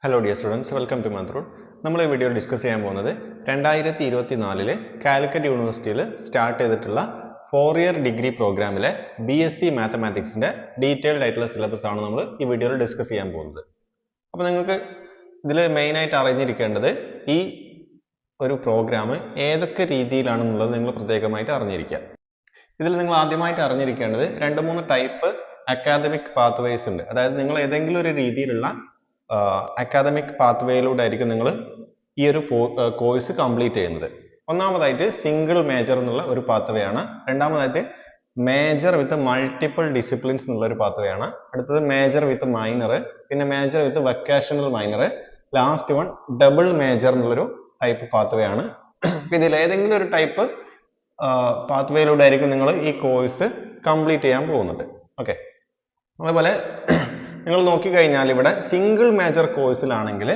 Hello dear students, welcome to Manthrood. നമ്മൾ ഈ വീഡിയോയിൽ ഡിസ്കസ് ചെയ്യാൻ പോകുന്നത് 2024 കാലിക്കറ്റ് യൂണിവേഴ്സിറ്റിയിൽ സ്റ്റാർട്ട് ചെയ്തിട്ടുള്ള 4-year ഡിഗ്രി പ്രോഗ്രാമിലെ BSc മാത്തമാറ്റിക്സിന്റെ ഡീറ്റെയിൽഡ് ആയിട്ടുള്ള സിലബസ് ആണ് നമ്മൾ ഈ വീഡിയോയിൽ ഡിസ്കസ് ചെയ്യാൻ പോകുന്നത്. അപ്പോൾ നിങ്ങൾക്ക് ഇതിൽ മെയിൻ ആയിട്ട് അറിഞ്ഞിരിക്കേണ്ടത് ഈ ഒരു പ്രോഗ്രാം ഏതൊക്കെ രീതിയിലാണെന്നുള്ളത് നിങ്ങൾ പ്രത്യേകമായിട്ട് അറിഞ്ഞിരിക്കുക. ഇതിൽ നിങ്ങൾ ആദ്യമായിട്ട് അറിഞ്ഞിരിക്കേണ്ടത് 2-3 ടൈപ്പ് അക്കാദമിക് പാത്വേസ് ഉണ്ട്. അതായത് നിങ്ങൾ ഏതെങ്കിലും ഒരു രീതിയിലുള്ള അക്കാദമിക് പാത്വേയിലൂടെ ആയിരിക്കും നിങ്ങൾ ഈ ഒരു കോഴ്സ് കംപ്ലീറ്റ് ചെയ്യുന്നത്. ഒന്നാമതായിട്ട് സിംഗിൾ മേജർ എന്നുള്ള ഒരു പാത്വേ ആണ്. രണ്ടാമതായിട്ട് മേജർ വിത്ത് മൾട്ടിപ്പിൾ ഡിസിപ്ലിൻസ് എന്നുള്ള ഒരു പാത്വേ ആണ്. അടുത്തത് മേജർ വിത്ത് മൈനർ, പിന്നെ മേജർ വിത്ത് vocational minor, last one double major എന്നുള്ളൊരു ടൈപ്പ് പാത്വേ ആണ്. ഇതിൽ ഏതെങ്കിലും ഒരു ടൈപ്പ് പാത്വേയിലൂടെ ആയിരിക്കും നിങ്ങൾ ഈ കോഴ്സ് കംപ്ലീറ്റ് ചെയ്യാൻ പോകുന്നത്. ഓക്കെ, അതേപോലെ നിങ്ങൾ നോക്കിക്കഴിഞ്ഞാൽ ഇവിടെ സിംഗിൾ മേജർ കോഴ്സിലാണെങ്കിൽ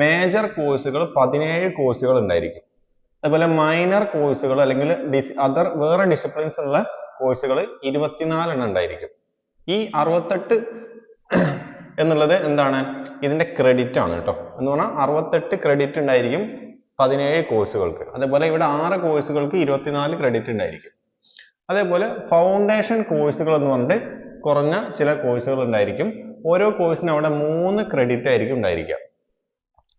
മേജർ കോഴ്സുകൾ 17 കോഴ്സുകൾ ഉണ്ടായിരിക്കും. അതുപോലെ മൈനർ കോഴ്സുകൾ അല്ലെങ്കിൽ വേറെ ഡിസിപ്ലിൻസ് ഉള്ള കോഴ്സുകൾ 24 എണ്ണം ഉണ്ടായിരിക്കും. ഈ 68 എന്നുള്ളത് എന്താണ്, ഇതിന്റെ ക്രെഡിറ്റ് ആണ് കേട്ടോ. എന്ന് പറഞ്ഞാൽ 68 ക്രെഡിറ്റ് ഉണ്ടായിരിക്കും 17 കോഴ്സുകൾക്ക്. അതേപോലെ ഇവിടെ 6 കോഴ്സുകൾക്ക് 24 ക്രെഡിറ്റ് ഉണ്ടായിരിക്കും. അതേപോലെ ഫൗണ്ടേഷൻ കോഴ്സുകൾ എന്ന് പറഞ്ഞിട്ട് കുറഞ്ഞ ചില കോഴ്സുകൾ ഉണ്ടായിരിക്കും. ഓരോ കോഴ്സിനും അവിടെ 3 ക്രെഡിറ്റ് ആയിരിക്കും ഉണ്ടായിരിക്കുക.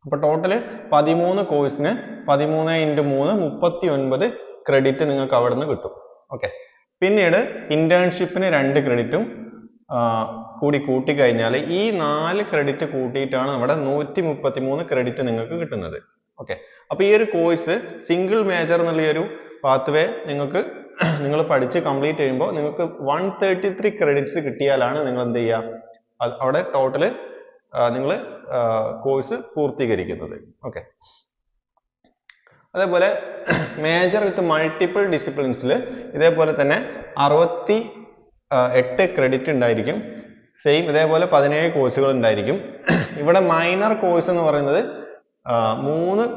അപ്പൊ ടോട്ടല് 13 കോഴ്സിന് 13 × 3 39 ക്രെഡിറ്റ് നിങ്ങൾക്ക് അവിടെ നിന്ന് കിട്ടും. ഓക്കെ, പിന്നീട് ഇന്റേൺഷിപ്പിന് 2 ക്രെഡിറ്റും കൂടി കൂട്ടിക്കഴിഞ്ഞാൽ ഈ 4 ക്രെഡിറ്റ് കൂട്ടിയിട്ടാണ് അവിടെ 133 ക്രെഡിറ്റ് നിങ്ങൾക്ക് കിട്ടുന്നത്. ഓക്കെ, അപ്പൊ ഈ ഒരു കോഴ്സ് സിംഗിൾ മേജർ എന്നുള്ള ഈ ഒരു പാത്വേ നിങ്ങൾ പഠിച്ച് കംപ്ലീറ്റ് ചെയ്യുമ്പോൾ നിങ്ങൾക്ക് 133 ക്രെഡിറ്റ്സ് കിട്ടിയാലാണ് നിങ്ങൾ എന്ത് ചെയ്യുക, അവിടെ ടോട്ടല് നിങ്ങൾ കോഴ്സ് പൂർത്തീകരിക്കുന്നത്. ഓക്കെ, അതേപോലെ മേജർ വിത്ത് മൾട്ടിപ്പിൾ ഡിസിപ്ലിൻസിൽ ഇതേപോലെ തന്നെ 68 ക്രെഡിറ്റ് ഉണ്ടായിരിക്കും. സെയിം ഇതേപോലെ 17 കോഴ്സുകൾ ഉണ്ടായിരിക്കും. ഇവിടെ മൈനർ കോഴ്സ് എന്ന് പറയുന്നത് 3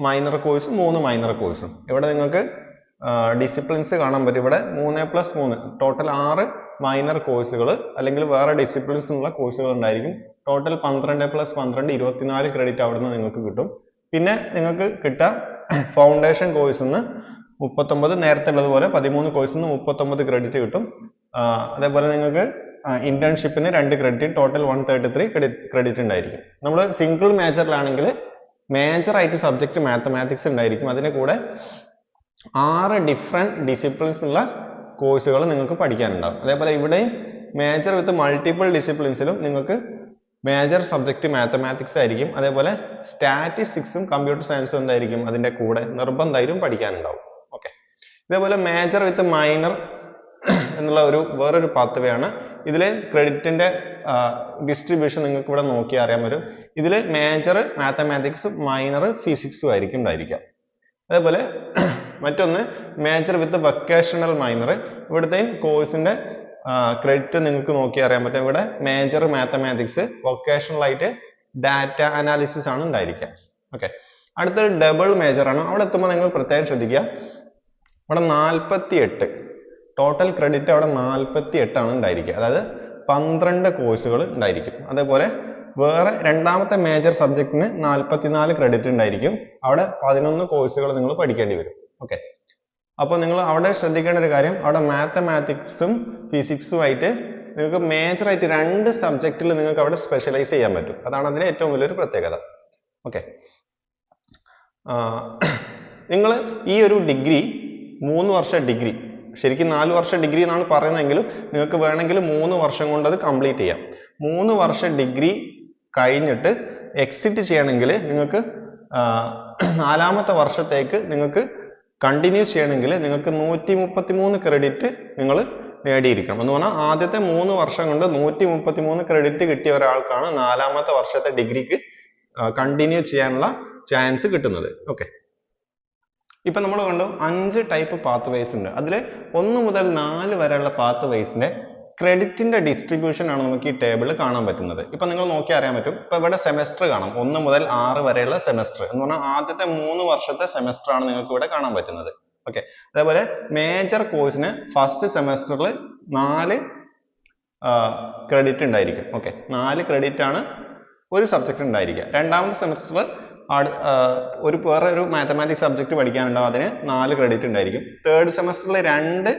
മൈനർ കോഴ്സും 3 മൈനർ കോഴ്സും. ഇവിടെ നിങ്ങൾക്ക് ഡിസിപ്ലിൻസ് കാണാൻ പറ്റും. ഇവിടെ 3+3 ടോട്ടൽ 6 മൈനർ കോഴ്സുകൾ അല്ലെങ്കിൽ വേറെ ഡിസിപ്ലിൻസ് ഉള്ള കോഴ്സുകൾ ഉണ്ടായിരിക്കും. ടോട്ടൽ 12+12 24 ക്രെഡിറ്റ് അവിടെ നിന്ന് നിങ്ങൾക്ക് കിട്ടും. പിന്നെ നിങ്ങൾക്ക് കിട്ടുക ഫൗണ്ടേഷൻ കോഴ്സിൽ നിന്ന് 39, നേരത്തെ ഉള്ളതുപോലെ 13 കോഴ്സിൽ നിന്ന് 39 ക്രെഡിറ്റ് കിട്ടും. അതേപോലെ നിങ്ങൾക്ക് ഇന്റേൺഷിപ്പിന് 2 ക്രെഡിറ്റ്, ടോട്ടൽ 133 ക്രെഡിറ്റ് ഉണ്ടായിരിക്കും. നമ്മൾ സിംഗിൾ മേജറിലാണെങ്കിൽ മേജർ ആയിട്ട് സബ്ജക്ട് മാത്തമാറ്റിക്സ് ഉണ്ടായിരിക്കും. അതിന് കൂടെ 6 ഡിഫറെന്റ് ഡിസിപ്ലിൻസ് ഉള്ള കോഴ്സുകൾ നിങ്ങൾക്ക് പഠിക്കാനുണ്ടാവും. അതേപോലെ ഇവിടെയും മേജർ വിത്ത് മൾട്ടിപ്പിൾ ഡിസിപ്ലിൻസിലും നിങ്ങൾക്ക് മേജർ സബ്ജക്ട് മാത്തമാറ്റിക്സ് ആയിരിക്കും. അതേപോലെ സ്റ്റാറ്റിസ്റ്റിക്സും കമ്പ്യൂട്ടർ സയൻസും എന്തായിരിക്കും അതിന്റെ കൂടെ നിർബന്ധമായിട്ടും പഠിക്കാനുണ്ടാവും. ഓക്കെ, ഇതേപോലെ മേജർ വിത്ത് മൈനർ എന്നുള്ള വേറൊരു പാത്വേ ആണ്. ഇതിലെ ക്രെഡിറ്റിന്റെ ഡിസ്ട്രിബ്യൂഷൻ നിങ്ങൾക്ക് ഇവിടെ നോക്കിയാൽ അറിയാൻ പറ്റും. ഇതിൽ മേജർ മാത്തമാറ്റിക്സും മൈനർ ഫിസിക്സും ആയിരിക്കും ഉണ്ടായിരിക്കുക. അതേപോലെ മറ്റൊന്ന് മേജർ വിത്ത് വെക്കേഷണൽ മൈനർ. ഇവിടുത്തെ കോഴ്സിന്റെ ക്രെഡിറ്റ് നിങ്ങൾക്ക് നോക്കി അറിയാൻ പറ്റും. ഇവിടെ മേജർ മാത്തമാറ്റിക്സ്, വൊക്കേഷണൽ ആയിട്ട് ഡാറ്റ അനാലിസിസ് ആണ് ഉണ്ടായിരിക്കുക. ഓക്കെ, അടുത്തൊരു ഡബിൾ മേജർ ആണ്. അവിടെ എത്തുമ്പോൾ നിങ്ങൾ പ്രത്യേകം ശ്രദ്ധിക്കുക. അവിടെ 48 ടോട്ടൽ ക്രെഡിറ്റ് അവിടെ 48 ആണ് ഉണ്ടായിരിക്കുക. അതായത് 12 കോഴ്സുകൾ ഉണ്ടായിരിക്കും. അതേപോലെ വേറെ രണ്ടാമത്തെ മേജർ സബ്ജക്റ്റിന് 44 ക്രെഡിറ്റ് ഉണ്ടായിരിക്കും. അവിടെ 11 കോഴ്സുകൾ നിങ്ങൾ പഠിക്കേണ്ടി വരും. ഓക്കെ, അപ്പോൾ നിങ്ങൾ അവിടെ ശ്രദ്ധിക്കേണ്ട ഒരു കാര്യം, അവിടെ മാത്തമാറ്റിക്സും ഫിസിക്സും ആയിട്ട് നിങ്ങൾക്ക് മേജർ ആയിട്ട് 2 സബ്ജക്റ്റിൽ നിങ്ങൾക്ക് അവിടെ സ്പെഷ്യലൈസ് ചെയ്യാൻ പറ്റും. അതാണ് അതിന്റെ ഏറ്റവും വലിയൊരു പ്രത്യേകത. ഓക്കെ, നിങ്ങൾ ഈ ഒരു ഡിഗ്രി 3 വർഷ ഡിഗ്രി, ശരിക്കും 4 വർഷ ഡിഗ്രി എന്നാണ് പറയുന്നതെങ്കിലും നിങ്ങൾക്ക് വേണമെങ്കിൽ 3 വർഷം കൊണ്ട് അത് കംപ്ലീറ്റ് ചെയ്യാം. 3 വർഷ ഡിഗ്രി കഴിഞ്ഞിട്ട് എക്സിറ്റ് ചെയ്യണമെങ്കിൽ നിങ്ങൾക്ക് 4ാമത്തെ വർഷത്തേക്ക് നിങ്ങൾക്ക് കണ്ടിന്യൂ ചെയ്യണമെങ്കിൽ നിങ്ങൾക്ക് 133 ക്രെഡിറ്റ് നിങ്ങൾ നേടിയിരിക്കണം. എന്ന് പറഞ്ഞാൽ ആദ്യത്തെ 3 വർഷം കൊണ്ട് 133 ക്രെഡിറ്റ് കിട്ടിയ ഒരാൾക്കാണ് 4ാമത്തെ വർഷത്തെ ഡിഗ്രിക്ക് കണ്ടിന്യൂ ചെയ്യാനുള്ള ചാൻസ് കിട്ടുന്നത്. ഓക്കെ, ഇപ്പൊ നമ്മൾ കണ്ടു 5 ടൈപ്പ് പാത്വേസ് ഉണ്ട്. അതിൽ 1 മുതൽ 4 വരെയുള്ള പാത്വേസിന്റെ ക്രെഡിറ്റിന്റെ ഡിസ്ട്രിബ്യൂഷൻ ആണ് നമുക്ക് ഈ ടേബിളിൽ കാണാൻ പറ്റുന്നത്. ഇപ്പൊ നിങ്ങൾ നോക്കി അറിയാൻ പറ്റും. ഇപ്പൊ ഇവിടെ സെമസ്റ്റർ കാണാം, 1 മുതൽ 6 വരെയുള്ള സെമസ്റ്റർ എന്ന് പറഞ്ഞാൽ ആദ്യത്തെ 3 വർഷത്തെ സെമസ്റ്റർ ആണ് നിങ്ങൾക്ക് ഇവിടെ കാണാൻ പറ്റുന്നത്. ഓക്കെ, അതേപോലെ മേജർ കോഴ്സിന് ഫസ്റ്റ് സെമസ്റ്ററിൽ 4 ക്രെഡിറ്റ് ഉണ്ടായിരിക്കും. ഓക്കെ, 4 ക്രെഡിറ്റ് ആണ് ഒരു സബ്ജക്റ്റ് ഉണ്ടായിരിക്കുക. രണ്ടാമത്തെ സെമസ്റ്ററിൽ വേറെ ഒരു മാത്തമാറ്റിക്സ് സബ്ജക്ട് പഠിക്കാനുണ്ടാവും, അതിന് 4 ക്രെഡിറ്റ് ഉണ്ടായിരിക്കും. തേർഡ് സെമസ്റ്ററിൽ 2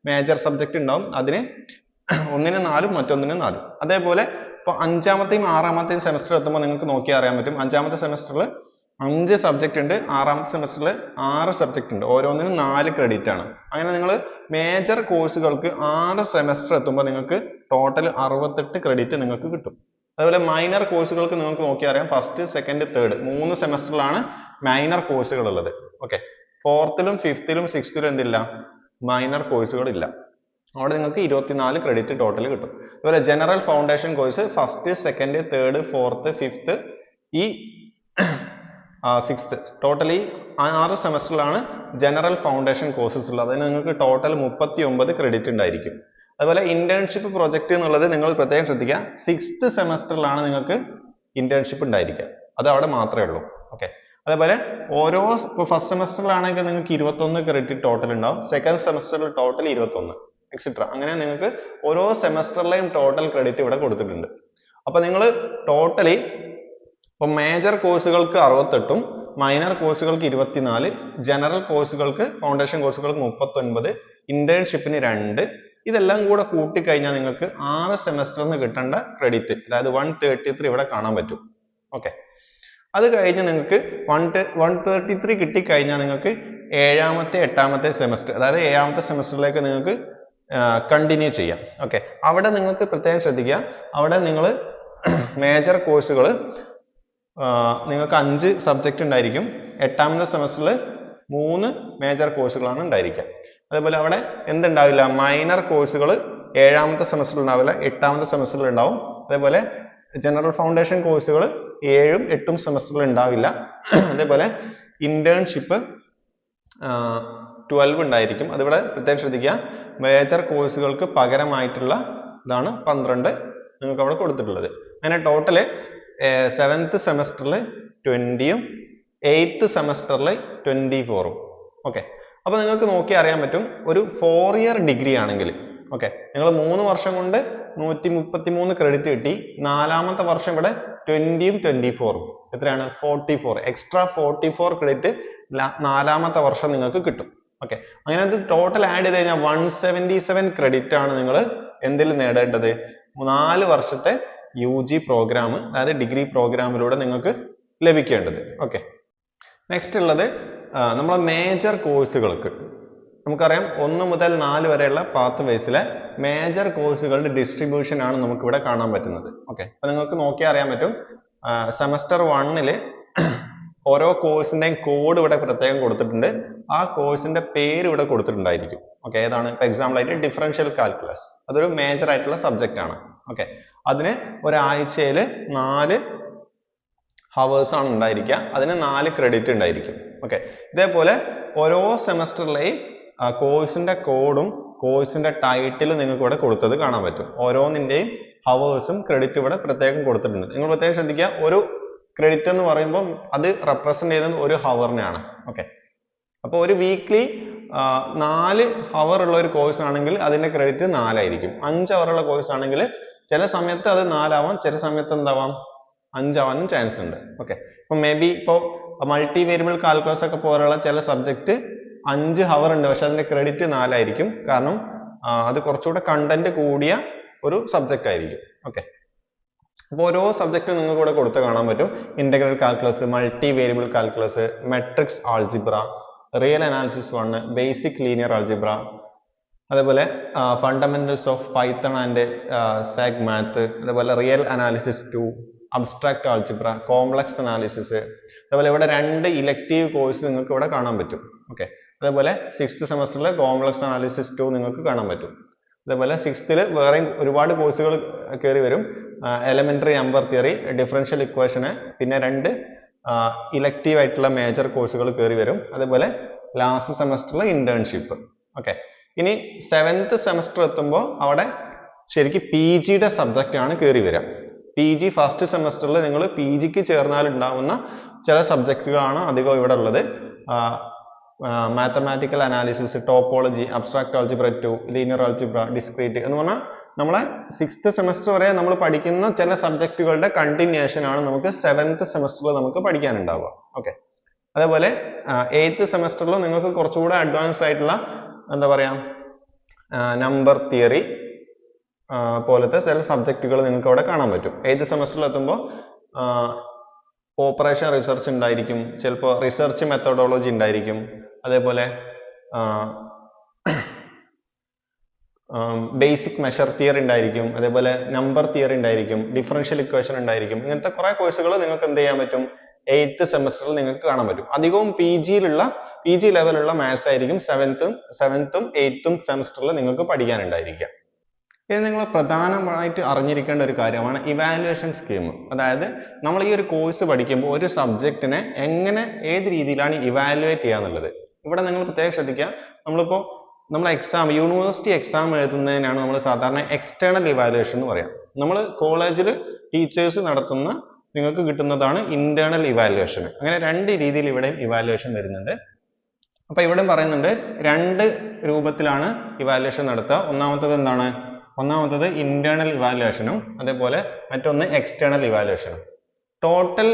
മേജർ സബ്ജക്ട് ഉണ്ടാവും, അതിന് ഒന്നിന് 4 മറ്റൊന്നിന് 4. അതേപോലെ ഇപ്പോൾ 5ാമത്തെയും 6ാമത്തെയും സെമസ്റ്റർ എത്തുമ്പോൾ നിങ്ങൾക്ക് നോക്കിയാൽ അറിയാൻ പറ്റും. 5ാമത്തെ സെമസ്റ്ററിൽ 5 സബ്ജക്ട് ഉണ്ട്, 6ാമത്തെ സെമസ്റ്ററിൽ 6 സബ്ജക്ട് ഉണ്ട്, ഓരോന്നിനും 4 ക്രെഡിറ്റ് ആണ്. അങ്ങനെ നിങ്ങൾ മേജർ കോഴ്സുകൾക്ക് 6 സെമസ്റ്റർ എത്തുമ്പോൾ നിങ്ങൾക്ക് ടോട്ടൽ 68 ക്രെഡിറ്റ് നിങ്ങൾക്ക് കിട്ടും. അതുപോലെ മൈനർ കോഴ്സുകൾക്ക് നിങ്ങൾക്ക് നോക്കിയാൽ അറിയാം, ഫസ്റ്റ് സെക്കൻഡ് തേർഡ് 3 സെമസ്റ്ററിലാണ് മൈനർ കോഴ്സുകൾ ഉള്ളത്. ഓക്കെ, 4ത്തിലും 5ത്തിലും 6ത്തിലും എന്തില്ല, മൈനർ കോഴ്സുകൾ ഇല്ല. അവിടെ നിങ്ങൾക്ക് 24 ക്രെഡിറ്റ് ടോട്ടൽ കിട്ടും. അതുപോലെ general foundation course first second third fourth fifth ഈ 6th ടോട്ടലി 6 സെമസ്റ്ററിലാണ് ജനറൽ ഫൗണ്ടേഷൻ കോഴ്സസ് ഉള്ളത്. അതിന് നിങ്ങൾക്ക് ടോട്ടൽ 39 ക്രെഡിറ്റ് ഉണ്ടായിരിക്കും. അതുപോലെ ഇന്റേൺഷിപ്പ് പ്രൊജക്ട് എന്നുള്ളത് നിങ്ങൾ പ്രത്യേകം ശ്രദ്ധിക്കുക, 6th സെമസ്റ്ററിലാണ് നിങ്ങൾക്ക് ഇന്റേൺഷിപ്പ് ഉണ്ടായിരിക്കുക, അത് അവിടെ മാത്രമേ ഉള്ളൂ. ഓക്കെ, അതേപോലെ ഓരോ ഫസ്റ്റ് സെമസ്റ്ററിലാണെങ്കിൽ നിങ്ങൾക്ക് 21 ക്രെഡിറ്റ് ടോട്ടൽ ഉണ്ടാവും, സെക്കൻഡ് സെമസ്റ്ററിൽ ടോട്ടൽ 21 എക്സെട്ര. അങ്ങനെ നിങ്ങൾക്ക് ഓരോ സെമസ്റ്ററിലെയും ടോട്ടൽ ക്രെഡിറ്റ് ഇവിടെ കൊടുത്തിട്ടുണ്ട്. അപ്പൊ നിങ്ങൾ ടോട്ടലി ഇപ്പൊ മേജർ കോഴ്സുകൾക്ക് 68ഉം മൈനർ കോഴ്സുകൾക്ക് 24, ജനറൽ കോഴ്സുകൾക്ക് ഫൗണ്ടേഷൻ കോഴ്സുകൾക്ക് 39, ഇന്റേൺഷിപ്പിന് 2, ഇതെല്ലാം കൂടെ കൂട്ടിക്കഴിഞ്ഞാൽ നിങ്ങൾക്ക് 6 സെമസ്റ്ററിന് കിട്ടേണ്ട ക്രെഡിറ്റ്, അതായത് 133 ഇവിടെ കാണാൻ പറ്റും. ഓക്കെ, അത് കഴിഞ്ഞ് നിങ്ങൾക്ക് 133 കിട്ടിക്കഴിഞ്ഞാൽ നിങ്ങൾക്ക് 7ാമത്തെ 8ാമത്തെ സെമസ്റ്റർ, അതായത് 7ാമത്തെ സെമസ്റ്ററിലേക്ക് നിങ്ങൾക്ക് കണ്ടിന്യൂ ചെയ്യാം. ഓക്കെ, അവിടെ നിങ്ങൾക്ക് പ്രത്യേകം ശ്രദ്ധിക്കുക, അവിടെ നിങ്ങൾ മേജർ കോഴ്സുകൾ നിങ്ങൾക്ക് 5 സബ്ജക്റ്റ് ഉണ്ടായിരിക്കും. 8ാമത്തെ സെമസ്റ്ററിൽ 3 മേജർ കോഴ്സുകളാണ് ഉണ്ടായിരിക്കുക. അതേപോലെ അവിടെ എന്തുണ്ടാവില്ല, മൈനർ കോഴ്സുകൾ 7ാമത്തെ സെമസ്റ്ററിൽ ഉണ്ടാവില്ല, 8ാമത്തെ സെമസ്റ്ററിൽ ഉണ്ടാവും. അതേപോലെ ജനറൽ ഫൗണ്ടേഷൻ കോഴ്സുകൾ 7ഉം 8ഉം സെമസ്റ്ററിൽ ഉണ്ടാവില്ല. അതേപോലെ ഇന്റേൺഷിപ്പ് 12 ഉണ്ടായിരിക്കും. അതിവിടെ പ്രത്യേകം ശ്രദ്ധിക്കുക, മേജർ കോഴ്സുകൾക്ക് പകരമായിട്ടുള്ള ഇതാണ് 12 നിങ്ങൾക്ക് അവിടെ കൊടുത്തിട്ടുള്ളത്. അങ്ങനെ ടോട്ടല് 7th സെമസ്റ്ററിൽ 20ഉം 8th സെമസ്റ്ററിൽ 24ഉം. ഓക്കെ, അപ്പൊ നിങ്ങൾക്ക് നോക്കി അറിയാൻ പറ്റും, ഒരു 4 ഇയർ ഡിഗ്രി ആണെങ്കിൽ ഓക്കെ, നിങ്ങൾ 3 വർഷം കൊണ്ട് 133 ക്രെഡിറ്റ് കിട്ടി, 4ാമത്തെ വർഷം ഇവിടെ 20ഉം 24ഉം എത്രയാണ് 44, എക്സ്ട്രാ 44 ക്രെഡിറ്റ് 4ാമത്തെ വർഷം നിങ്ങൾക്ക് കിട്ടും. ഓക്കെ, അങ്ങനെ അത് ടോട്ടൽ ആഡ് ചെയ്ത് കഴിഞ്ഞാൽ 177 ക്രെഡിറ്റ് ആണ് നിങ്ങൾ എന്തിൽ നേടേണ്ടത്, 4 വർഷത്തെ UG പ്രോഗ്രാം, അതായത് ഡിഗ്രി പ്രോഗ്രാമിലൂടെ നിങ്ങൾക്ക് ലഭിക്കേണ്ടത്. ഓക്കെ, നെക്സ്റ്റ് ഉള്ളത് നമ്മളെ മേജർ കോഴ്സുകൾക്ക് നമുക്കറിയാം 1 മുതൽ 4 വരെയുള്ള പാത്ത് വൈസിലെ മേജർ കോഴ്സുകളുടെ ഡിസ്ട്രിബ്യൂഷൻ ആണ് നമുക്ക് ഇവിടെ കാണാൻ പറ്റുന്നത്. ഓക്കെ, അപ്പൊ നിങ്ങൾക്ക് നോക്കിയാൽ അറിയാൻ പറ്റും, സെമസ്റ്റർ 1ല് ഓരോ കോഴ്സിന്റെയും കോഡ് ഇവിടെ പ്രത്യേകം കൊടുത്തിട്ടുണ്ട്, ആ കോഴ്സിന്റെ പേര് ഇവിടെ കൊടുത്തിട്ടുണ്ടായിരിക്കും. ഓക്കെ, ഏതാണ്, ഇപ്പൊ എക്സാമ്പിൾ ആയിട്ട് ഡിഫറൻഷ്യൽ കാൽക്കുലസ്, അതൊരു മേജർ ആയിട്ടുള്ള സബ്ജക്റ്റ് ആണ്. ഓക്കെ, അതിന് ഒരാഴ്ചയിൽ 4 ഹവേഴ്സ് ആണ് ഉണ്ടായിരിക്കുക, അതിന് 4 ക്രെഡിറ്റ് ഉണ്ടായിരിക്കും. ഓക്കെ, ഇതേപോലെ ഓരോ സെമസ്റ്ററിലെയും കോഴ്സിന്റെ കോഡും കോഴ്സിന്റെ ടൈറ്റിലും നിങ്ങൾക്ക് ഇവിടെ കൊടുത്തത് കാണാൻ പറ്റും. ഓരോന്നിന്റെയും ഹവേഴ്സും ക്രെഡിറ്റ് ഇവിടെ പ്രത്യേകം കൊടുത്തിട്ടുണ്ട്. നിങ്ങൾ പ്രത്യേകം ശ്രദ്ധിക്കുക, ഒരു ക്രെഡിറ്റ് എന്ന് പറയുമ്പോൾ അത് റെപ്രസെന്റ് ചെയ്യുന്നത് ഒരു ഹവറിനെയാണ്. ഓക്കെ, അപ്പോൾ ഒരു വീക്ക്ലി 4 ഹവർ ഉള്ള ഒരു കോഴ്സ് ആണെങ്കിൽ അതിന്റെ ക്രെഡിറ്റ് 4 ആയിരിക്കും. 5 ഹവർ ഉള്ള കോഴ്സ് ആണെങ്കിൽ ചില സമയത്ത് അത് 4 ആവാം, ചില സമയത്ത് എന്താവാം 5 ആവാനും ചാൻസ് ഉണ്ട്. ഓക്കെ, ഇപ്പൊ മേ ബി ഇപ്പോൾ മൾട്ടി വേരിയബിൾ കാൽക്കുലസ് ഒക്കെ പോലുള്ള ചില സബ്ജക്ട് 5 ഹവർ ഉണ്ട്, പക്ഷെ അതിന്റെ ക്രെഡിറ്റ് 4 ആയിരിക്കും. കാരണം അത് കുറച്ചുകൂടെ കണ്ടന്റ് കൂടിയ ഒരു സബ്ജക്റ്റ് ആയിരിക്കും. ഓക്കെ, അപ്പോൾ ഓരോ സബ്ജക്റ്റും നിങ്ങൾക്ക് ഇവിടെ കൊടുത്ത് കാണാൻ പറ്റും. Integral calculus, multi variable calculus, matrix algebra, real analysis 1, basic linear algebra, അതേപോലെ fundamentals of Python and Sage math, അതേപോലെ real analysis 2, abstract algebra, complex analysis. അതേപോലെ ഇവിടെ 2 ഇലക്റ്റീവ് കോഴ്സ് നിങ്ങൾക്ക് ഇവിടെ കാണാൻ പറ്റും. ഓക്കെ, അതേപോലെ 6th സെമസ്റ്ററിൽ കോംപ്ലക്സ് അനാലിസിസ് 2 നിങ്ങൾക്ക് കാണാൻ പറ്റും. അതേപോലെ 6th വേറെയും ഒരുപാട് കോഴ്സുകൾ കയറി വരും, എലമെന്ററി നമ്പർ തിയറി, ഡിഫറൻഷ്യൽ ഇക്വേഷന്, പിന്നെ 2 ഇലക്റ്റീവ് ആയിട്ടുള്ള മേജർ കോഴ്സുകൾ കയറി വരും. അതേപോലെ ലാസ്റ്റ് സെമസ്റ്ററിൽ ഇന്റേൺഷിപ്പ്. ഓക്കെ, ഇനി 7th സെമസ്റ്റർ എത്തുമ്പോൾ അവിടെ ശരിക്കും PGയുടെ സബ്ജക്റ്റ് ആണ് കയറി വരിക. PG ഫസ്റ്റ് സെമസ്റ്ററിൽ നിങ്ങൾ PGക്ക് ചേർന്നാൽ ഉണ്ടാവുന്ന ചില സബ്ജക്റ്റുകളാണ് അധികം ഇവിടെ ഉള്ളത്. Mathematical analysis, topology, abstract algebra 2, linear algebra, discrete എന്ന് പറഞ്ഞാൽ നമ്മളെ 6th സെമസ്റ്റർ വരെ നമ്മൾ പഠിക്കുന്ന ചില സബ്ജക്റ്റുകളുടെ കണ്ടിന്യൂഷൻ ആണ് നമുക്ക് 7th സെമസ്റ്ററിൽ നമുക്ക് പഠിക്കാനുണ്ടാവുക. ഓക്കെ, അതേപോലെ 8th സെമസ്റ്ററിൽ നിങ്ങൾക്ക് കുറച്ചുകൂടെ അഡ്വാൻസ് ആയിട്ടുള്ള എന്താ പറയാ നമ്പർ തിയറി പോലത്തെ ചില സബ്ജക്റ്റുകൾ നിങ്ങൾക്ക് അവിടെ കാണാൻ പറ്റും. 8th സെമസ്റ്ററിൽ എത്തുമ്പോൾ ഓപ്പറേഷൻ റിസർച്ച് ഉണ്ടായിരിക്കും, ചിലപ്പോൾ റിസർച്ച് മെത്തഡോളജി ഉണ്ടായിരിക്കും, അതേപോലെ ബേസിക് മെഷർ തിയറി ഉണ്ടായിരിക്കും, അതേപോലെ നമ്പർ തിയറി ഉണ്ടായിരിക്കും, ഡിഫറൻഷ്യൽ ഇക്വേഷൻ ഉണ്ടായിരിക്കും. ഇങ്ങനത്തെ കുറെ കോഴ്സുകൾ നിങ്ങൾക്ക് എന്ത് ചെയ്യാൻ പറ്റും 8th സെമസ്റ്ററിൽ നിങ്ങൾക്ക് കാണാൻ പറ്റും. അധികവും പി ജി ലെവലുള്ള മാത്സ് ആയിരിക്കും 7th 8th സെമസ്റ്ററിൽ നിങ്ങൾക്ക് പഠിക്കാനുണ്ടായിരിക്കുക. ഇത് നിങ്ങൾ പ്രധാനമായിട്ട് അറിഞ്ഞിരിക്കേണ്ട ഒരു കാര്യമാണ് ഇവാലുവേഷൻ സ്കീം. അതായത് നമ്മൾ ഈ ഒരു കോഴ്സ് പഠിക്കുമ്പോൾ ഒരു സബ്ജക്റ്റിനെ എങ്ങനെ ഏത് രീതിയിലാണ് ഇവാലുവേറ്റ് ചെയ്യുക എന്നുള്ളത്. ഇവിടെ നിങ്ങൾ പ്രത്യേകം ശ്രദ്ധിക്കുക. നമ്മൾ യൂണിവേഴ്സിറ്റി എക്സാം എഴുതുന്നതിനാണ് നമ്മൾ സാധാരണ എക്സ്റ്റേണൽ ഇവാലുവേഷൻ എന്ന് പറയാം. നമ്മൾ കോളേജിൽ ടീച്ചേഴ്സ് നടത്തുന്ന നിങ്ങൾക്ക് കിട്ടുന്നതാണ് ഇന്റേണൽ ഇവാലുവേഷൻ. അങ്ങനെ രണ്ട് രീതിയിൽ ഇവിടെയും ഇവാലുവേഷൻ വരുന്നുണ്ട്. അപ്പൊ ഇവിടെ പറയുന്നുണ്ട് രണ്ട് രൂപത്തിലാണ് ഇവാലുവേഷൻ നടത്തുക. ഒന്നാമത്തത് ഇന്റേണൽ ഇവാലുവേഷനും അതേപോലെ മറ്റൊന്ന് എക്സ്റ്റേണൽ ഇവാലുവേഷനും. ടോട്ടൽ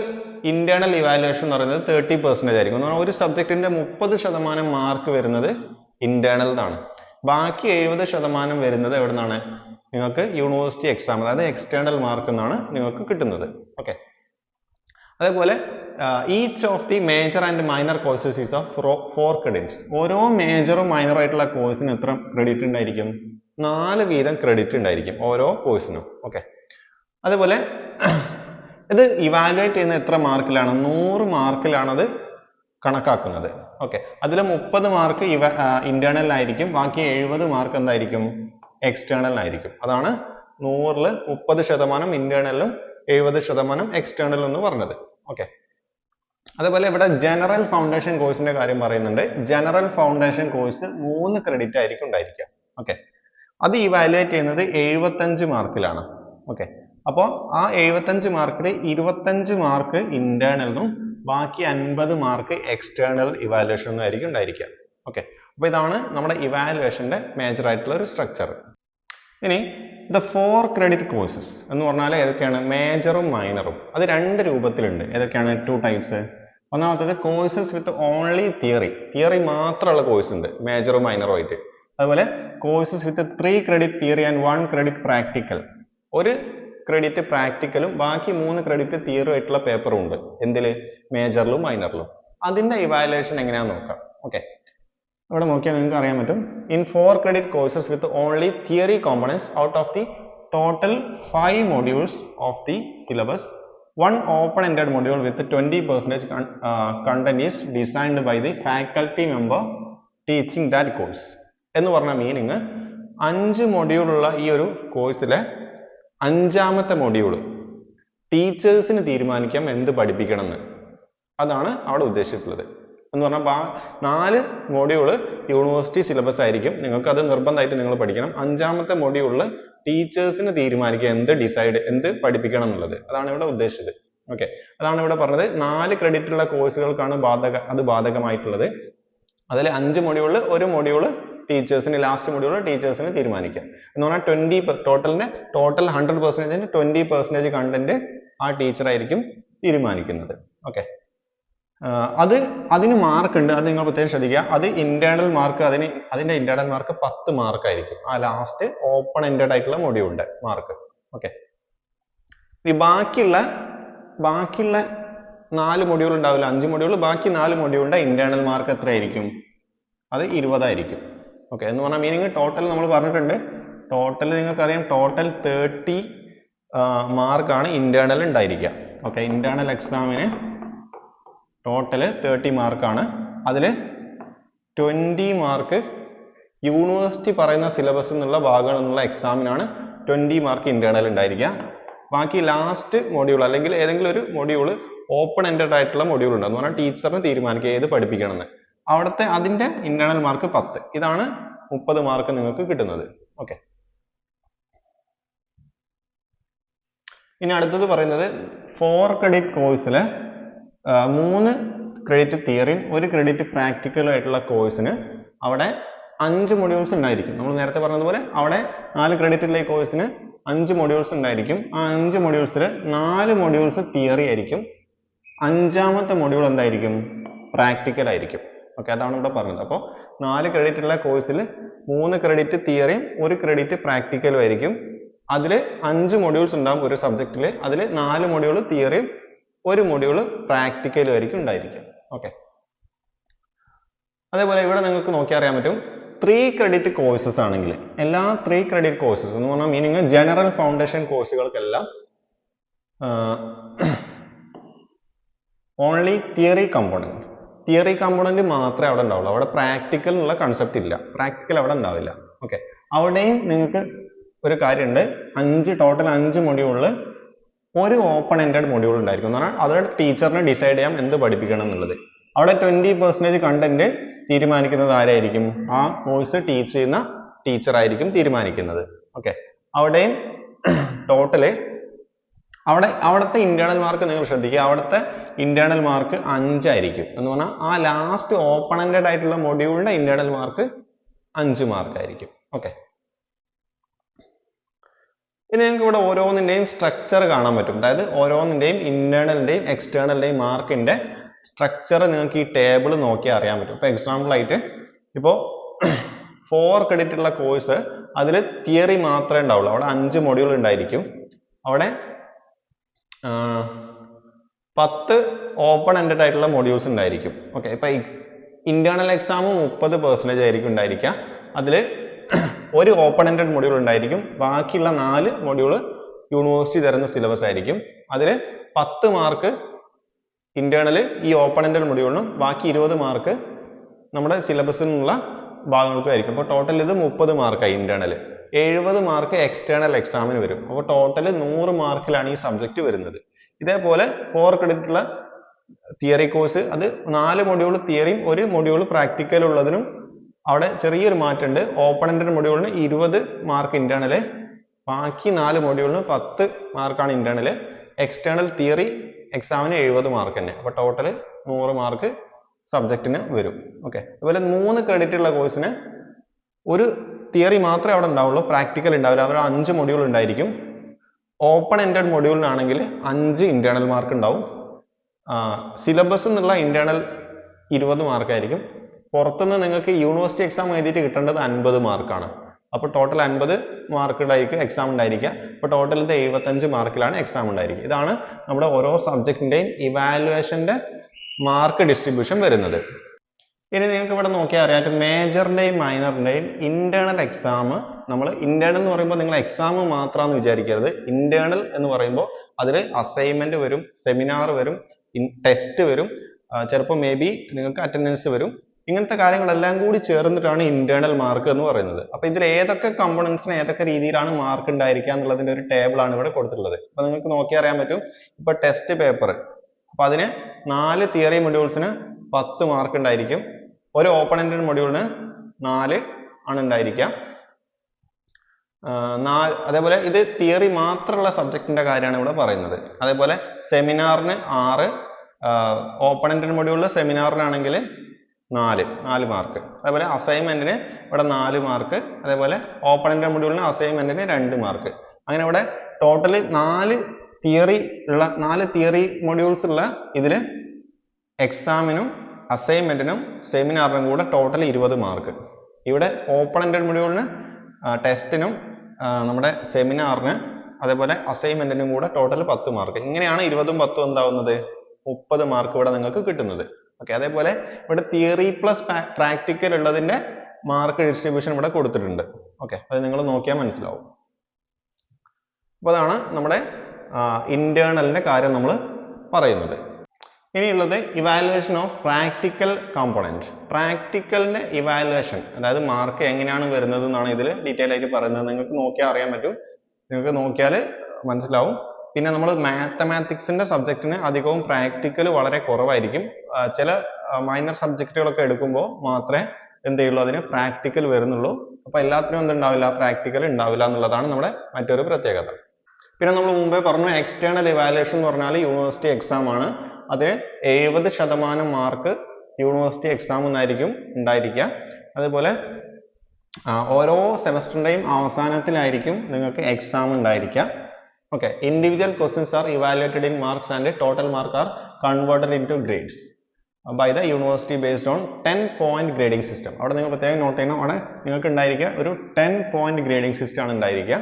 ഇന്റേണൽ ഇവാലുവേഷൻ എന്ന് പറയുന്നത് 30% ആയിരിക്കും. ഒരു സബ്ജക്റ്റിന്റെ 30% മാർക്ക് വരുന്നത് ഇന്റേണൽ എന്നാണ്. ബാക്കി 70% വരുന്നത് എവിടെ നിന്നാണ്? നിങ്ങൾക്ക് യൂണിവേഴ്സിറ്റി എക്സാം, അതായത് എക്സ്റ്റേണൽ മാർക്ക് എന്നാണ് നിങ്ങൾക്ക് കിട്ടുന്നത്. ഓക്കെ, അതേപോലെ each of the major and minor courses is of 4 credits. ഓരോ മേജറും മൈനറും ആയിട്ടുള്ള കോഴ്സിന് എത്ര ക്രെഡിറ്റ് ഉണ്ടായിരിക്കും? 4 വീതം ക്രെഡിറ്റ് ഉണ്ടായിരിക്കും ഓരോ കോഴ്സിനും. ഓക്കെ, അതേപോലെ ഇത് ഇവാലുവേറ്റ് ചെയ്യുന്ന എത്ര മാർക്കിലാണ്? 100 മാർക്കിലാണ് അത് കണക്കാക്കുന്നത്. ഓക്കെ, അതിൽ 30 മാർക്ക് ഇന്റേണൽ ആയിരിക്കും, ബാക്കി 70 മാർക്ക് എന്തായിരിക്കും? എക്സ്റ്റേണൽ ആയിരിക്കും. അതാണ് 100ൽ 30% ഇന്റേണലും 70% എക്സ്റ്റേണൽ എന്ന് പറഞ്ഞത്. ഓക്കെ, അതേപോലെ ഇവിടെ ജനറൽ ഫൗണ്ടേഷൻ കോഴ്സിന്റെ കാര്യം പറയുന്നുണ്ട്. ജനറൽ ഫൗണ്ടേഷൻ കോഴ്സ് 3 ക്രെഡിറ്റ് ആയിരിക്കും ഉണ്ടായിരിക്കുക. ഓക്കെ, അത് ഇവാലുവേറ്റ് ചെയ്യുന്നത് 75 മാർക്കിലാണ്. ഓക്കെ, അപ്പോൾ ആ 75 മാർക്കിൽ 25 മാർക്ക് ഇന്റേണലും ബാക്കി 50 മാർക്ക് എക്സ്റ്റേണൽ ഇവാലുവേഷനും ആയിരിക്കും ഉണ്ടായിരിക്കുക. ഓക്കെ, അപ്പോൾ ഇതാണ് നമ്മുടെ ഇവാലുവേഷന്റെ മേജർ ആയിട്ടുള്ള ഒരു സ്ട്രക്ചർ. ഇനി ദ 4 credit കോഴ്സസ് എന്ന് പറഞ്ഞാൽ ഏതൊക്കെയാണ്? മേജറും മൈനറും. അത് രണ്ട് രൂപത്തിലുണ്ട്. ഏതൊക്കെയാണ്? 2 types. ഒന്നാമത്തത് കോഴ്സസ് വിത്ത് ഓൺലി തിയറി മാത്രമുള്ള കോഴ്സ് ഉണ്ട്, മേജറും മൈനറും ആയിട്ട്. അതുപോലെ courses with 3 credit theory and 1 credit practical. ഒരു ക്രെഡിറ്റ് പ്രാക്ടിക്കലും ബാക്കി 3 ക്രെഡിറ്റ് തിയറി ആയിട്ടുള്ള പേപ്പറും ഉണ്ട്. എന്തില്? മേജറിലും മൈനറിലും. അതിന്റെ ഇവാലുവേഷൻ എങ്ങനെയാണെന്ന് നോക്കാം. ഓക്കെ, ഇവിടെ നോക്കിയാൽ നിങ്ങൾക്ക് അറിയാൻ പറ്റും. In 4 credit courses with only theory components out of the total 5 modules of the syllabus, 1 open-ended module with 20% content is designed by the faculty member teaching that course. എന്ന് പറഞ്ഞ മീനിങ് 5 മൊഡ്യൂൾ ഉള്ള ഈ ഒരു കോഴ്സിലെ 5ാമത്തെ മൊഡ്യൂള് ടീച്ചേഴ്സിന് തീരുമാനിക്കാം എന്ത് പഠിപ്പിക്കണം എന്ന്. അതാണ് അവിടെ ഉദ്ദേശിച്ചിട്ടുള്ളത്. എന്ന് പറഞ്ഞാൽ 4 മൊഡ്യൂള് യൂണിവേഴ്സിറ്റി സിലബസ് ആയിരിക്കും, നിങ്ങൾക്ക് അത് നിർബന്ധമായിട്ട് നിങ്ങൾ പഠിക്കണം. 5ാമത്തെ മൊഡ്യൂളിൽ ടീച്ചേഴ്സിന് തീരുമാനിക്കുക എന്ത് പഠിപ്പിക്കണം എന്നുള്ളത്. അതാണ് ഇവിടെ ഉദ്ദേശിച്ചത്. ഓക്കെ, അതാണ് ഇവിടെ പറഞ്ഞത്. 4 ക്രെഡിറ്റ് ഉള്ള കോഴ്സുകൾക്കാണ് അത് ബാധകമായിട്ടുള്ളത്. അതിൽ 5 മൊഡ്യൂളിൽ ഒരു മൊഡ്യൂള് ടീച്ചേഴ്സിന്, ലാസ്റ്റ് മൊഡ്യൂള് ടീച്ചേഴ്സിന് തീരുമാനിക്കാം. എന്ന് പറഞ്ഞാൽ ടോട്ടൽ 100%ന് 20% കണ്ടന്റ് ആ ടീച്ചർ ആയിരിക്കും തീരുമാനിക്കുന്നത്. ഓക്കെ, അതിന് മാർക്ക് ഉണ്ട്. അത് നിങ്ങൾ പ്രത്യേകം ശ്രദ്ധിക്കുക. അത് ഇന്റേണൽ മാർക്ക്, അതിന്റെ ഇന്റേണൽ മാർക്ക് 10 മാർക്ക് ആയിരിക്കും. ആ ലാസ്റ്റ് ഓപ്പൺ എൻഡഡ് ആയിട്ടുള്ള മൊഡ്യൂളിന്റെ മാർക്ക്. ഓക്കെ, ഈ ബാക്കിയുള്ള 4 മൊഡ്യൂൾ ഉണ്ടാവില്ല, 5 മൊഡ്യൂൾ, ബാക്കി 4 മൊഡ്യൂളിന്റെ ഇന്റേണൽ മാർക്ക് എത്രയായിരിക്കും? അത് 20 ആയിരിക്കും. ഓക്കെ, എന്ന് പറഞ്ഞാൽ മീനിങ് ടോട്ടൽ നമ്മൾ പറഞ്ഞിട്ടുണ്ട്. ടോട്ടൽ നിങ്ങൾക്കറിയാം, ടോട്ടൽ 30 മാർക്കാണ് ഇന്റേണൽ ഉണ്ടായിരിക്കുക. ഓക്കെ, ഇന്റേണൽ എക്സാമിന് ടോട്ടൽ 30 മാർക്കാണ്. അതിൽ 20 മാർക്ക് യൂണിവേഴ്സിറ്റി പറയുന്ന സിലബസ് എന്നുള്ള ഭാഗങ്ങളിൽ നിന്നുള്ള എക്സാമിനാണ് 20 മാർക്ക് ഇന്റേണൽ ഉണ്ടായിരിക്കുക. ബാക്കി ലാസ്റ്റ് മൊഡ്യൂൾ അല്ലെങ്കിൽ ഏതെങ്കിലും ഒരു മൊഡ്യൂൾ ഓപ്പൺ എൻഡഡ് ആയിട്ടുള്ള മൊഡ്യൂൾ ഉണ്ട്. എന്ന് പറഞ്ഞാൽ ടീച്ചറിന് തീരുമാനിക്കുക ഏത് പഠിപ്പിക്കണമെന്ന്. അതിന്റെ ഇന്റേണൽ മാർക്ക് 10. ഇതാണ് 30 മാർക്ക് നിങ്ങൾക്ക് കിട്ടുന്നത്. ഓക്കെ, ഇനി അടുത്തത് പറയുന്നത് 4 credit കോഴ്സിലെ 3 ക്രെഡിറ്റ് തിയറിയും 1 ക്രെഡിറ്റ് പ്രാക്ടിക്കലും ആയിട്ടുള്ള കോഴ്സിന് അവിടെ 5 modules ഉണ്ടായിരിക്കും. നമ്മൾ നേരത്തെ പറഞ്ഞതുപോലെ അവിടെ 4 credit ഉള്ള ഈ കോഴ്സിന് 5 modules ഉണ്ടായിരിക്കും. ആ 5 modules-ൽ 4 modules തിയറി ആയിരിക്കും. അഞ്ചാമത്തെ മൊഡ്യൂൾ എന്തായിരിക്കും? പ്രാക്ടിക്കൽ ആയിരിക്കും. ഓക്കെ, അതാണ് ഇവിടെ പറഞ്ഞത്. അപ്പോൾ 4 credit ഉള്ള കോഴ്സിൽ 3 credit തിയറിയും 1 credit പ്രാക്ടിക്കലും ആയിരിക്കും. അതിൽ 5 modules ഉണ്ടാവും ഒരു സബ്ജക്റ്റിൽ. അതിൽ 4 module തിയറിയും 1 module പ്രാക്ടിക്കലും ആയിരിക്കും ഉണ്ടായിരിക്കുക. ഓക്കെ, അതേപോലെ ഇവിടെ നിങ്ങൾക്ക് നോക്കിയാൽ അറിയാൻ പറ്റും 3 credit കോഴ്സസ് ആണെങ്കിൽ എല്ലാ 3 credit കോഴ്സസ് എന്ന് പറഞ്ഞാൽ മീനിങ് ജനറൽ ഫൗണ്ടേഷൻ കോഴ്സുകൾക്കെല്ലാം ഓൺലി തിയറി കമ്പോണന്റ് മാത്രമേ അവിടെ ഉണ്ടാവുള്ളൂ. അവിടെ പ്രാക്ടിക്കൽ എന്നുള്ള കൺസെപ്റ്റ് ഇല്ല. പ്രാക്ടിക്കൽ അവിടെ ഉണ്ടാവില്ല. ഓക്കെ, അവിടെയും നിങ്ങൾക്ക് ഒരു കാര്യമുണ്ട്. ടോട്ടൽ 5 മൊഡ്യൂളിൽ ഒരു ഓപ്പൺ എൻഡഡ് മൊഡ്യൂൾ ഉണ്ടായിരിക്കും. എന്ന് പറഞ്ഞാൽ അത് ടീച്ചറിന് ഡിസൈഡ് ചെയ്യാം എന്ത് പഠിപ്പിക്കണം എന്നുള്ളത്. അവിടെ 20% കണ്ടന്റ് തീരുമാനിക്കുന്നത് ആരായിരിക്കും? ആ കോഴ്സ് ടീച്ച് ചെയ്യുന്ന ടീച്ചർ ആയിരിക്കും തീരുമാനിക്കുന്നത്. ഓക്കെ, അവിടെയും ടോട്ടല് അവിടുത്തെ ഇന്റേണൽ മാർക്ക് നിങ്ങൾ ശ്രദ്ധിക്കുക. അവിടുത്തെ ഇന്റേണൽ മാർക്ക് 5 ആയിരിക്കും. എന്ന് പറഞ്ഞാൽ ആ ലാസ്റ്റ് ഓപ്പൺ എൻഡഡ് ആയിട്ടുള്ള മൊഡ്യൂളിന്റെ ഇന്റേണൽ മാർക്ക് 5 മാർക്ക് ആയിരിക്കും. ഓക്കെ, ഇനി നിങ്ങൾക്ക് ഇവിടെ ഓരോന്നിന്റെയും സ്ട്രക്ചർ കാണാൻ പറ്റും. അതായത് ഓരോന്നിന്റെയും ഇന്റേണലിന്റെയും എക്സ്റ്റേണലിന്റെയും മാർക്കിന്റെ സ്ട്രക്ചർ നിങ്ങൾക്ക് ഈ ടേബിൾ നോക്കിയാൽ അറിയാൻ പറ്റും. ഇപ്പോൾ എക്സാമ്പിൾ ആയിട്ട് ഇപ്പോൾ 4 credit ഉള്ള കോഴ്സ് അതിൽ തിയറി മാത്രമേ ഉണ്ടാവുള്ളൂ. അവിടെ 5 മൊഡ്യൂൾ ഉണ്ടായിരിക്കും. അവിടെ 10 ഓപ്പൺ എൻഡഡ് ആയിട്ടുള്ള മൊഡ്യൂൾസ് ഉണ്ടായിരിക്കും. ഓക്കെ, ഇപ്പൊ ഇന്റേണൽ എക്സാം 30% ആയിരിക്കും ഉണ്ടായിരിക്കുക. അതിൽ ഒരു ഓപ്പൺ എൻഡഡ് മൊഡ്യൂൾ ഉണ്ടായിരിക്കും. ബാക്കിയുള്ള 4 മൊഡ്യൂൾ യൂണിവേഴ്സിറ്റി തരുന്ന സിലബസ് ആയിരിക്കും. അതിൽ 10 മാർക്ക് ഇന്റേണൽ ഈ ഓപ്പൺ എൻഡഡ് മൊഡ്യൂളിനും ബാക്കി 20 മാർക്ക് നമ്മുടെ സിലബസിൽ നിന്നുള്ള ഭാഗങ്ങൾക്കും ആയിരിക്കും. അപ്പോൾ ടോട്ടൽ ഇത് 30 മാർക്കായി ഇന്റേണൽ. 70 മാർക്ക് എക്സ്റ്റേണൽ എക്സാമിന് വരും. അപ്പോൾ ടോട്ടൽ 100 മാർക്കിലാണ് ഈ സബ്ജക്റ്റ് വരുന്നത്. ഇതേപോലെ 4 credit ഉള്ള തിയറി കോഴ്സ് അത് 4 മൊഡ്യൂൾ തിയറിയും 1 മൊഡ്യൂൾ പ്രാക്ടിക്കൽ ഉള്ളതിനും അവിടെ ചെറിയൊരു മാറ്റമുണ്ട്. ഓപ്പൺ എൻഡഡ് മൊഡ്യൂളിന് 20 മാർക്ക് ഇന്റേണൽ, ബാക്കി 4 മൊഡ്യൂളിന് 10 മാർക്കാണ് ഇന്റേണൽ. എക്സ്റ്റേണൽ തിയറി എക്സാമിന് 70 മാർക്ക് തന്നെ. അപ്പോൾ ടോട്ടൽ 100 മാർക്ക് സബ്ജക്റ്റിന് വരും. ഓക്കെ, അതുപോലെ 3 credit ഉള്ള കോഴ്സിന് ഒരു തിയറി മാത്രമേ അവിടെ ഉണ്ടാവുള്ളൂ, പ്രാക്ടിക്കൽ ഉണ്ടാവില്ല. അവിടെ 5 മൊഡ്യൂൾ ഉണ്ടായിരിക്കും. ഓപ്പൺ എൻഡഡ് മൊഡ്യൂളിനാണെങ്കിൽ 5 ഇന്റേണൽ മാർക്ക് ഉണ്ടാവും. സിലബസ് എന്നുള്ള ഇന്റേണൽ 20 മാർക്കായിരിക്കും. പുറത്തുനിന്ന് നിങ്ങൾക്ക് യൂണിവേഴ്സിറ്റി എക്സാം എഴുതിയിട്ട് കിട്ടേണ്ടത് 50 മാർക്കാണ്. അപ്പോൾ ടോട്ടൽ 50 മാർക്കുണ്ടായിരിക്കും എക്സാം ഉണ്ടായിരിക്കുക. അപ്പോൾ ടോട്ടൽ ഇത് 75 മാർക്കിലാണ് എക്സാം ഉണ്ടായിരിക്കുക. ഇതാണ് നമ്മുടെ ഓരോ സബ്ജക്റ്റിന്റെയും ഇവാലുവേഷന്റെ മാർക്ക് ഡിസ്ട്രിബ്യൂഷൻ വരുന്നത്. ഇനി നിങ്ങൾക്ക് ഇവിടെ നോക്കിയാൽ അറിയാം മേജറിന്റെയും മൈനറിന്റെയും ഇന്റേണൽ എക്സാം. നമ്മൾ ഇന്റേണൽ എന്ന് പറയുമ്പോൾ നിങ്ങൾ എക്സാം മാത്രമാണെന്ന് വിചാരിക്കരുത്. ഇന്റേണൽ എന്ന് പറയുമ്പോൾ അതിൽ അസൈൻമെന്റ് വരും, സെമിനാർ വരും, ടെസ്റ്റ് വരും, ചിലപ്പോൾ മേ ബി നിങ്ങൾക്ക് അറ്റൻഡൻസ് വരും. ഇങ്ങനത്തെ കാര്യങ്ങളെല്ലാം കൂടി ചേർന്നിട്ടാണ് ഇന്റേണൽ മാർക്ക് എന്ന് പറയുന്നത്. അപ്പൊ ഇതിൽ ഏതൊക്കെ കമ്പോണൻസിന് ഏതൊക്കെ രീതിയിലാണ് മാർക്ക് ഉണ്ടായിരിക്കുക എന്നുള്ളതിന്റെ ഒരു ടേബിൾ ആണ് ഇവിടെ കൊടുത്തിട്ടുള്ളത്. അപ്പൊ നിങ്ങൾക്ക് നോക്കിയാൽ അറിയാൻ പറ്റും. ഇപ്പൊ ടെസ്റ്റ് പേപ്പർ, അപ്പൊ അതിന് 4 തിയറി മൊഡ്യൂൾസിന് 10 മാർക്ക് ഉണ്ടായിരിക്കും. ഒരു ഓപ്പൺ എൻഡഡ് മൊഡ്യൂളിന് 4 ആണ് ഉണ്ടായിരിക്കുക. അതേപോലെ ഇത് തിയറി മാത്രമുള്ള സബ്ജക്റ്റിന്റെ കാര്യമാണ് ഇവിടെ പറയുന്നത്. അതേപോലെ സെമിനാറിന് 6, ഓപ്പൺ എൻഡഡ് മൊഡ്യൂളിൽ സെമിനാറിനാണെങ്കിൽ 4 മാർക്ക്. അതേപോലെ അസൈൻമെന്റിന് ഇവിടെ 4 മാർക്ക്. അതേപോലെ ഓപ്പൺ എൻഡഡ് മൊഡ്യൂളിന് അസൈൻമെന്റിന് 2 മാർക്ക്. അങ്ങനെ ഇവിടെ ടോട്ടൽ 4 തിയറി മൊഡ്യൂൾസ് ഉള്ള ഇതില് എക്സാമിനും അസൈൻമെന്റിനും സെമിനാറിനും കൂടെ ടോട്ടൽ 20 മാർക്ക്. ഇവിടെ ഓപ്പൺ എൻഡഡ് മൊഡ്യൂളിന് ടെസ്റ്റിനും നമ്മുടെ സെമിനാറിന് അതേപോലെ അസൈൻമെന്റിനും കൂടെ ടോട്ടൽ 10 മാർക്ക്. ഇങ്ങനെയാണ് 20ഉം 10ഉം എന്താവുന്നത് 30 മാർക്ക് ഇവിടെ നിങ്ങൾക്ക് കിട്ടുന്നത്. ഓക്കെ, അതേപോലെ ഇവിടെ തിയറി പ്ലസ് പ്രാക്ടിക്കൽ ഉള്ളതിന്റെ മാർക്ക് ഡിസ്ട്രിബ്യൂഷൻ ഇവിടെ കൊടുത്തിട്ടുണ്ട്. ഓക്കെ, അത് നിങ്ങൾ നോക്കിയാൽ മനസ്സിലാവും. അപ്പോൾ അതാണ് നമ്മുടെ ഇന്റേണലിന്റെ കാര്യം നമ്മൾ പറയുന്നത്. ഇനിയുള്ളത് ഇവാലുവേഷൻ ഓഫ് പ്രാക്ടിക്കൽ കോമ്പോണന്റ്. പ്രാക്ടിക്കലിന്റെ ഇവാലുവേഷൻ, അതായത് മാർക്ക് എങ്ങനെയാണ് വരുന്നത് എന്നാണ് ഇതിൽ ഡീറ്റെയിൽ ആയിട്ട് പറയുന്നത്. നിങ്ങൾക്ക് നോക്കിയാൽ അറിയാൻ പറ്റും, നിങ്ങൾക്ക് നോക്കിയാൽ മനസ്സിലാവും. പിന്നെ നമ്മൾ മാത്തമാറ്റിക്സിന്റെ സബ്ജക്റ്റിന് അധികവും പ്രാക്ടിക്കൽ വളരെ കുറവായിരിക്കും. ചില മൈനർ സബ്ജക്റ്റുകളൊക്കെ എടുക്കുമ്പോൾ മാത്രമേ എന്ത് ചെയ്യുള്ളൂ, അതിന് പ്രാക്ടിക്കൽ വരുന്നുള്ളൂ. അപ്പൊ എല്ലാത്തിനും എന്തുണ്ടാവില്ല, പ്രാക്ടിക്കൽ ഉണ്ടാവില്ല എന്നുള്ളതാണ് നമ്മുടെ മറ്റൊരു പ്രത്യേകത. പിന്നെ നമ്മൾ മുമ്പേ പറഞ്ഞു എക്സ്റ്റേണൽ ഇവാലുവേഷൻ എന്ന് പറഞ്ഞാൽ യൂണിവേഴ്സിറ്റി എക്സാം ആണ്. അതിന് 70% മാർക്ക് യൂണിവേഴ്സിറ്റി എക്സാം എന്നായിരിക്കും ഉണ്ടായിരിക്കുക. അതുപോലെ ഓരോ സെമസ്റ്ററിന്റെയും അവസാനത്തിലായിരിക്കും നിങ്ങൾക്ക് എക്സാം ഉണ്ടായിരിക്കുക. Okay, individual questions are evaluated in marks and total mark are converted in to grades by the university based on 10-point grading system. അവിടെ നിങ്ങൾ പ്രത്യേകം നോട്ട് ചെയ്യണം, അവിടെ നിങ്ങൾക്ക് ഉണ്ടായിരിക്കുക ഒരു 10-point ഗ്രേഡിംഗ് സിസ്റ്റം ആണ് ഉണ്ടായിരിക്കുക.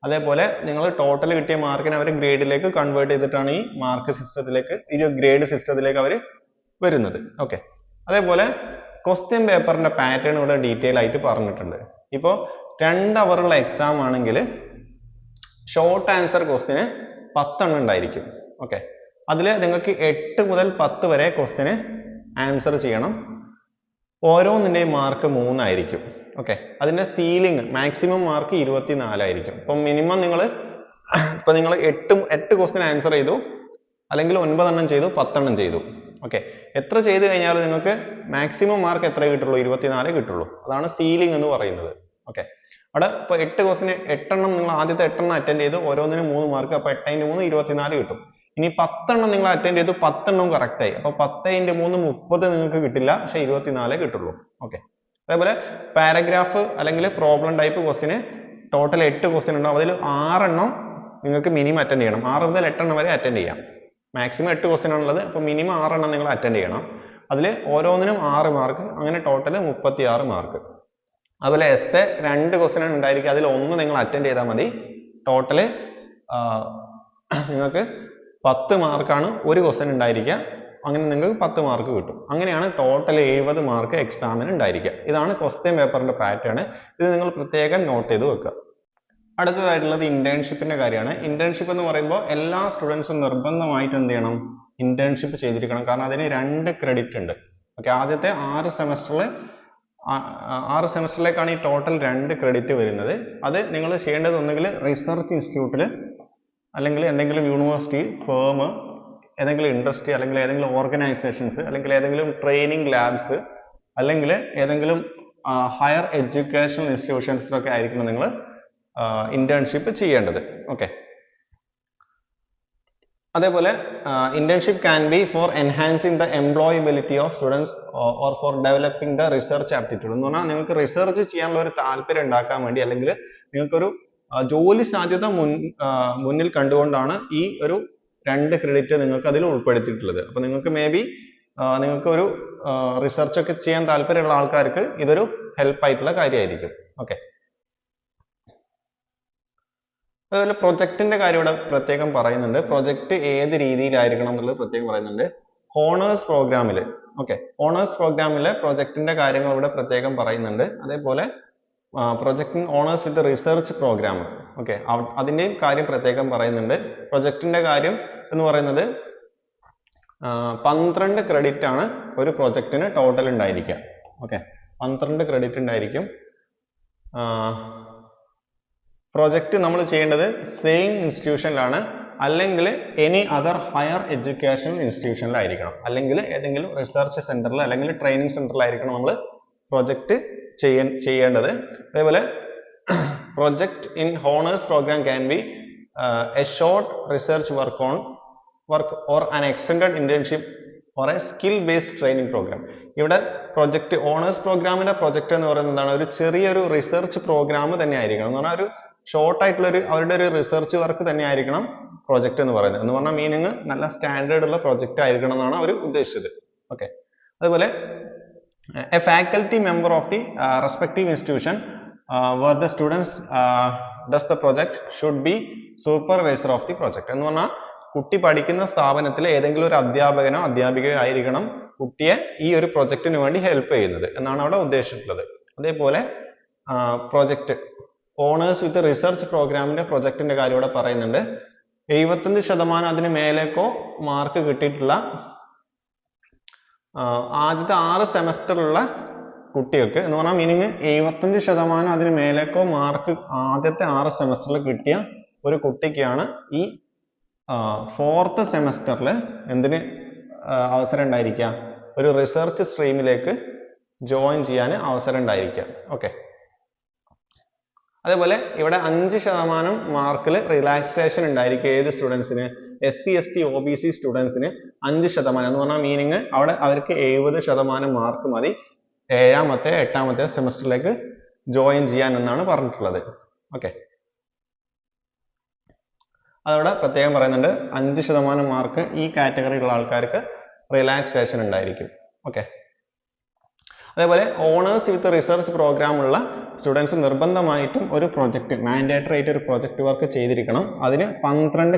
അതേപോലെ നിങ്ങൾ ടോട്ടൽ കിട്ടിയ മാർക്കിനെ അവർ ഗ്രേഡിലേക്ക് കൺവേർട്ട് ചെയ്തിട്ടാണ് ഈ മാർക്ക് സിസ്റ്റത്തിലേക്ക്, ഈ ഗ്രേഡ് സിസ്റ്റത്തിലേക്ക് അവർ വരുന്നത്. ഓക്കെ, അതേപോലെ ക്വസ്റ്റ്യൻ പേപ്പറിന്റെ പാറ്റേൺ ഇവിടെ ഡീറ്റെയിൽ ആയിട്ട് പറഞ്ഞിട്ടുണ്ട്. ഇപ്പോൾ 2 അവറുള്ള എക്സാം ആണെങ്കിൽ ഷോർട്ട് ആൻസർ ക്വസ്റ്റിന് 10 എണ്ണം ഉണ്ടായിരിക്കും. ഓക്കെ, അതിൽ നിങ്ങൾക്ക് 8 മുതൽ 10 വരെ ക്വസ്റ്റിന് ആൻസർ ചെയ്യണം. ഓരോന്നിന്റെയും മാർക്ക് 3 ആയിരിക്കും. ഓക്കെ, അതിന്റെ സീലിംഗ് മാക്സിമം മാർക്ക് 24 ആയിരിക്കും. ഇപ്പൊ മിനിമം നിങ്ങൾ 8 ക്വസ്റ്റിന് ആൻസർ ചെയ്തു, അല്ലെങ്കിൽ 9 എണ്ണം ചെയ്തു, 10 എണ്ണം ചെയ്തു. ഓക്കെ, എത്ര ചെയ്ത് കഴിഞ്ഞാലും നിങ്ങൾക്ക് മാക്സിമം മാർക്ക് എത്ര കിട്ടുള്ളൂ? 24 കിട്ടുള്ളൂ. അതാണ് സീലിംഗ് എന്ന് പറയുന്നത്. ഓക്കെ, അവിടെ ഇപ്പൊ 8 ക്വസ്റ്റിന് 8 എണ്ണം നിങ്ങൾ ആദ്യത്തെ 8 എണ്ണം അറ്റൻഡ് ചെയ്തു, ഓരോന്നിനും 3 മാർക്ക്, അപ്പൊ 8 × 3 24 കിട്ടും. ഇനി 10 എണ്ണം നിങ്ങൾ അറ്റൻഡ് ചെയ്തു, 10 എണ്ണം കറക്റ്റ് ആയി, അപ്പൊ 10 × 3 30 നിങ്ങൾക്ക് കിട്ടില്ല, പക്ഷെ 24 കിട്ടുള്ളൂ. ഓക്കെ, അതേപോലെ പാരഗ്രാഫ് അല്ലെങ്കിൽ പ്രോബ്ലം ടൈപ്പ് ക്വസ്റ്റിന് ടോട്ടൽ 8 ക്വസ്റ്റ്യൻ ഉണ്ടാവും. അതിൽ 6 എണ്ണം നിങ്ങൾക്ക് മിനിമം അറ്റൻഡ് ചെയ്യണം. 6 മുതൽ 8 എണ്ണം വരെ അറ്റൻഡ് ചെയ്യാം. മാക്സിമം 8 ക്വസ്റ്റ്യൻ ആണുള്ളത്, അപ്പോൾ മിനിമം 6 എണ്ണം നിങ്ങൾ അറ്റൻഡ് ചെയ്യണം. അതിൽ ഓരോന്നിനും 6 മാർക്ക്, അങ്ങനെ ടോട്ടൽ 36 മാർക്ക്. അതുപോലെ എസ്സെ 2 ക്വസ്റ്റ്യൻ ആണ് ഉണ്ടായിരിക്കുക, അതിൽ 1 നിങ്ങൾ അറ്റൻഡ് ചെയ്താൽ മതി. ടോട്ടൽ നിങ്ങൾക്ക് 10 മാർക്കാണ് ഒരു ക്വസ്റ്റ്യൻ ഉണ്ടായിരിക്കുക. അങ്ങനെ നിങ്ങൾക്ക് 10 മാർക്ക് കിട്ടും. അങ്ങനെയാണ് ടോട്ടൽ 70 മാർക്ക് എക്സാമിന് ഉണ്ടായിരിക്കുക. ഇതാണ് ക്വസ്റ്റ്യൻ പേപ്പറിന്റെ പാറ്റേൺ. ഇത് നിങ്ങൾ പ്രത്യേകം നോട്ട് ചെയ്ത് വെക്കുക. അടുത്തതായിട്ടുള്ളത് ഇന്റേൺഷിപ്പിന്റെ കാര്യമാണ്. ഇന്റേൺഷിപ്പ് എന്ന് പറയുമ്പോൾ എല്ലാ സ്റ്റുഡൻസും നിർബന്ധമായിട്ട് എന്ത് ചെയ്യണം? ഇന്റേൺഷിപ്പ് ചെയ്തിരിക്കണം. കാരണം അതിന് 2 ക്രെഡിറ്റ് ഉണ്ട്. ഓക്കെ, ആദ്യത്തെ 6 സെമസ്റ്ററിലേക്കാണ് ഈ ടോട്ടൽ 2 ക്രെഡിറ്റ് വരുന്നത്. അത് നിങ്ങൾ ചെയ്യേണ്ടത് ഒന്നുകിൽ റിസർച്ച് ഇൻസ്റ്റിറ്റ്യൂട്ടിൽ, അല്ലെങ്കിൽ എന്തെങ്കിലും യൂണിവേഴ്സിറ്റി, ഫേം, ഏതെങ്കിലും ഇൻഡസ്ട്രി, അല്ലെങ്കിൽ ഏതെങ്കിലും ഓർഗനൈസേഷൻസ്, അല്ലെങ്കിൽ ഏതെങ്കിലും ട്രെയിനിങ് ലാബ്സ്, അല്ലെങ്കിൽ ഏതെങ്കിലും ഹയർ എഡ്യൂക്കേഷണൽ ഇൻസ്റ്റിറ്റ്യൂഷൻസിലൊക്കെ ആയിരിക്കണം നിങ്ങൾ ഇന്റേൺഷിപ്പ് ചെയ്യേണ്ടത്. ഓക്കെ, അതേപോലെ internship can be four enhancing the employability of students or four developing the research aptitude. എന്ന് പറഞ്ഞാൽ നിങ്ങൾക്ക് റിസർച്ച് ചെയ്യാനുള്ള ഒരു താല്പര്യം ഉണ്ടാക്കാൻ വേണ്ടി, അല്ലെങ്കിൽ നിങ്ങൾക്കൊരു ജോലി സാധ്യത മുന്നിൽ കണ്ടുകൊണ്ടാണ് ഈ ഒരു 2 ക്രെഡിറ്റ് നിങ്ങൾക്ക് അതിൽ ഉൾപ്പെടുത്തിയിട്ടുള്ളത്. അപ്പൊ നിങ്ങൾക്ക് മേ ബി നിങ്ങൾക്ക് ഒരു റിസർച്ച് ഒക്കെ ചെയ്യാൻ താല്പര്യമുള്ള ആൾക്കാർക്ക് ഇതൊരു ഹെൽപ്പ് ആയിട്ടുള്ള കാര്യമായിരിക്കും. ഓക്കെ, അതുപോലെ പ്രൊജക്ടിന്റെ കാര്യം ഇവിടെ പ്രത്യേകം പറയുന്നുണ്ട്. പ്രൊജക്ട് ഏത് രീതിയിലായിരിക്കണം എന്നുള്ളത് പ്രത്യേകം പറയുന്നുണ്ട്. ഹോണേഴ്സ് പ്രോഗ്രാമിൽ, ഓക്കെ, ഹോണേഴ്സ് പ്രോഗ്രാമിലെ പ്രൊജക്ടിന്റെ കാര്യങ്ങൾ ഇവിടെ പ്രത്യേകം പറയുന്നുണ്ട്. അതേപോലെ project honours with research program, okay, അതിന്റെയും കാര്യം പ്രത്യേകം പറയുന്നുണ്ട്. പ്രൊജക്ടിന്റെ കാര്യം എന്ന് പറയുന്നത് 12 ക്രെഡിറ്റ് ആണ് ഒരു പ്രൊജക്ടിന് ടോട്ടൽ ഉണ്ടായിരിക്കുക. ഓക്കെ, 12 ക്രെഡിറ്റ് ഉണ്ടായിരിക്കും. പ്രൊജക്ട് നമ്മൾ ചെയ്യേണ്ടത് സെയിം ഇൻസ്റ്റിറ്റ്യൂഷനിലാണ്, അല്ലെങ്കിൽ എനി അതർ ഹയർ എഡ്യൂക്കേഷൻ ഇൻസ്റ്റിറ്റ്യൂഷനിലായിരിക്കണം, അല്ലെങ്കിൽ ഏതെങ്കിലും റിസർച്ച് സെന്ററിൽ അല്ലെങ്കിൽ ട്രെയിനിങ് സെന്ററിലായിരിക്കണം നമ്മൾ പ്രൊജക്ട് ചെയ്യേണ്ടത്. അതേപോലെ project in honours programme can be a short research work or an extended internship or a skill based training programme. ഇവിടെ പ്രൊജക്ട് ഓണേഴ്സ് പ്രോഗ്രാമിന്റെ പ്രൊജക്ട് എന്ന് പറയുന്നത് എന്താണ്? ഒരു ചെറിയൊരു റിസർച്ച് പ്രോഗ്രാം തന്നെ ആയിരിക്കണം. എന്ന് പറഞ്ഞാൽ ഒരു ഷോർട്ട് ആയിട്ടുള്ള അവരുടെ ഒരു റിസർച്ച് വർക്ക് തന്നെ ആയിരിക്കണം പ്രൊജക്ട് എന്ന് പറയുന്നത്. എന്ന് പറഞ്ഞാൽ മീനിങ് നല്ല സ്റ്റാൻഡേർഡ് ഉള്ള പ്രൊജക്ട് ആയിരിക്കണം എന്നാണ് അവർ ഉദ്ദേശിച്ചത്. ഓക്കെ, അതുപോലെ A faculty member of the respective institution where the students does the project should be supervisor of the project. എന്ന് പറഞ്ഞാൽ കുട്ടി പഠിക്കുന്ന സ്ഥാപനത്തിലെ ഏതെങ്കിലും ഒരു അധ്യാപകനോ അധ്യാപികയോ ആയിരിക്കണം കുട്ടിയെ ഈ ഒരു പ്രൊജക്ടിന് വേണ്ടി ഹെൽപ്പ് ചെയ്യുന്നത് എന്നാണ് അവിടെ ഉദ്ദേശിച്ചിട്ടുള്ളത്. അതേപോലെ പ്രൊജക്ട് ഓണേഴ്സ് വിത്ത് റിസർച്ച് പ്രോഗ്രാമിന്റെ പ്രൊജക്ടിന്റെ കാര്യം ഇവിടെ പറയുന്നുണ്ട്. 75% അതിന് മേലേക്കോ മാർക്ക് കിട്ടിയിട്ടുള്ള ആദ്യത്തെ 6 സെമസ്റ്ററിലുള്ള കുട്ടികൾക്ക്, എന്ന് പറഞ്ഞാൽ മീനിങ് 75% അതിന് മേലേക്കോ മാർക്ക് ആദ്യത്തെ 6 സെമസ്റ്ററിൽ കിട്ടിയ ഒരു കുട്ടിക്കാണ് ഈ 4th സെമസ്റ്ററിൽ എന്തിന് അവസരം ഉണ്ടായിരിക്കുക? ഒരു റിസർച്ച് സ്ട്രീമിലേക്ക് ജോയിൻ ചെയ്യാൻ അവസരം ഉണ്ടായിരിക്കുക. ഓക്കെ, അതേപോലെ ഇവിടെ 5% മാർക്കിൽ റിലാക്സേഷൻ ഉണ്ടായിരിക്കും. ഏത് സ്റ്റുഡൻസിന്? SC ST OBC സ്റ്റുഡൻസിന് 5%. എന്ന് പറഞ്ഞാൽ മീനിങ് അവിടെ അവർക്ക് 70% മാർക്ക് മതി 7ാമത്തെ 8ാമത്തെ സെമസ്റ്ററിലേക്ക് ജോയിൻ ചെയ്യാൻ എന്നാണ് പറഞ്ഞിട്ടുള്ളത്. ഓക്കെ, അതോടെ പ്രത്യേകം പറയുന്നുണ്ട് 5% മാർക്ക് ഈ കാറ്റഗറിയിലുള്ള ആൾക്കാർക്ക് റിലാക്സേഷൻ ഉണ്ടായിരിക്കും. ഓക്കെ, അതേപോലെ ഓണേഴ്സ് വിത്ത് റിസർച്ച് പ്രോഗ്രാം ഉള്ള സ്റ്റുഡൻസ് നിർബന്ധമായിട്ടും ഒരു പ്രൊജക്ട് മാൻഡേറ്ററി ആയിട്ട് ഒരു പ്രൊജക്ട് വർക്ക് ചെയ്തിരിക്കണം. അതിന് 12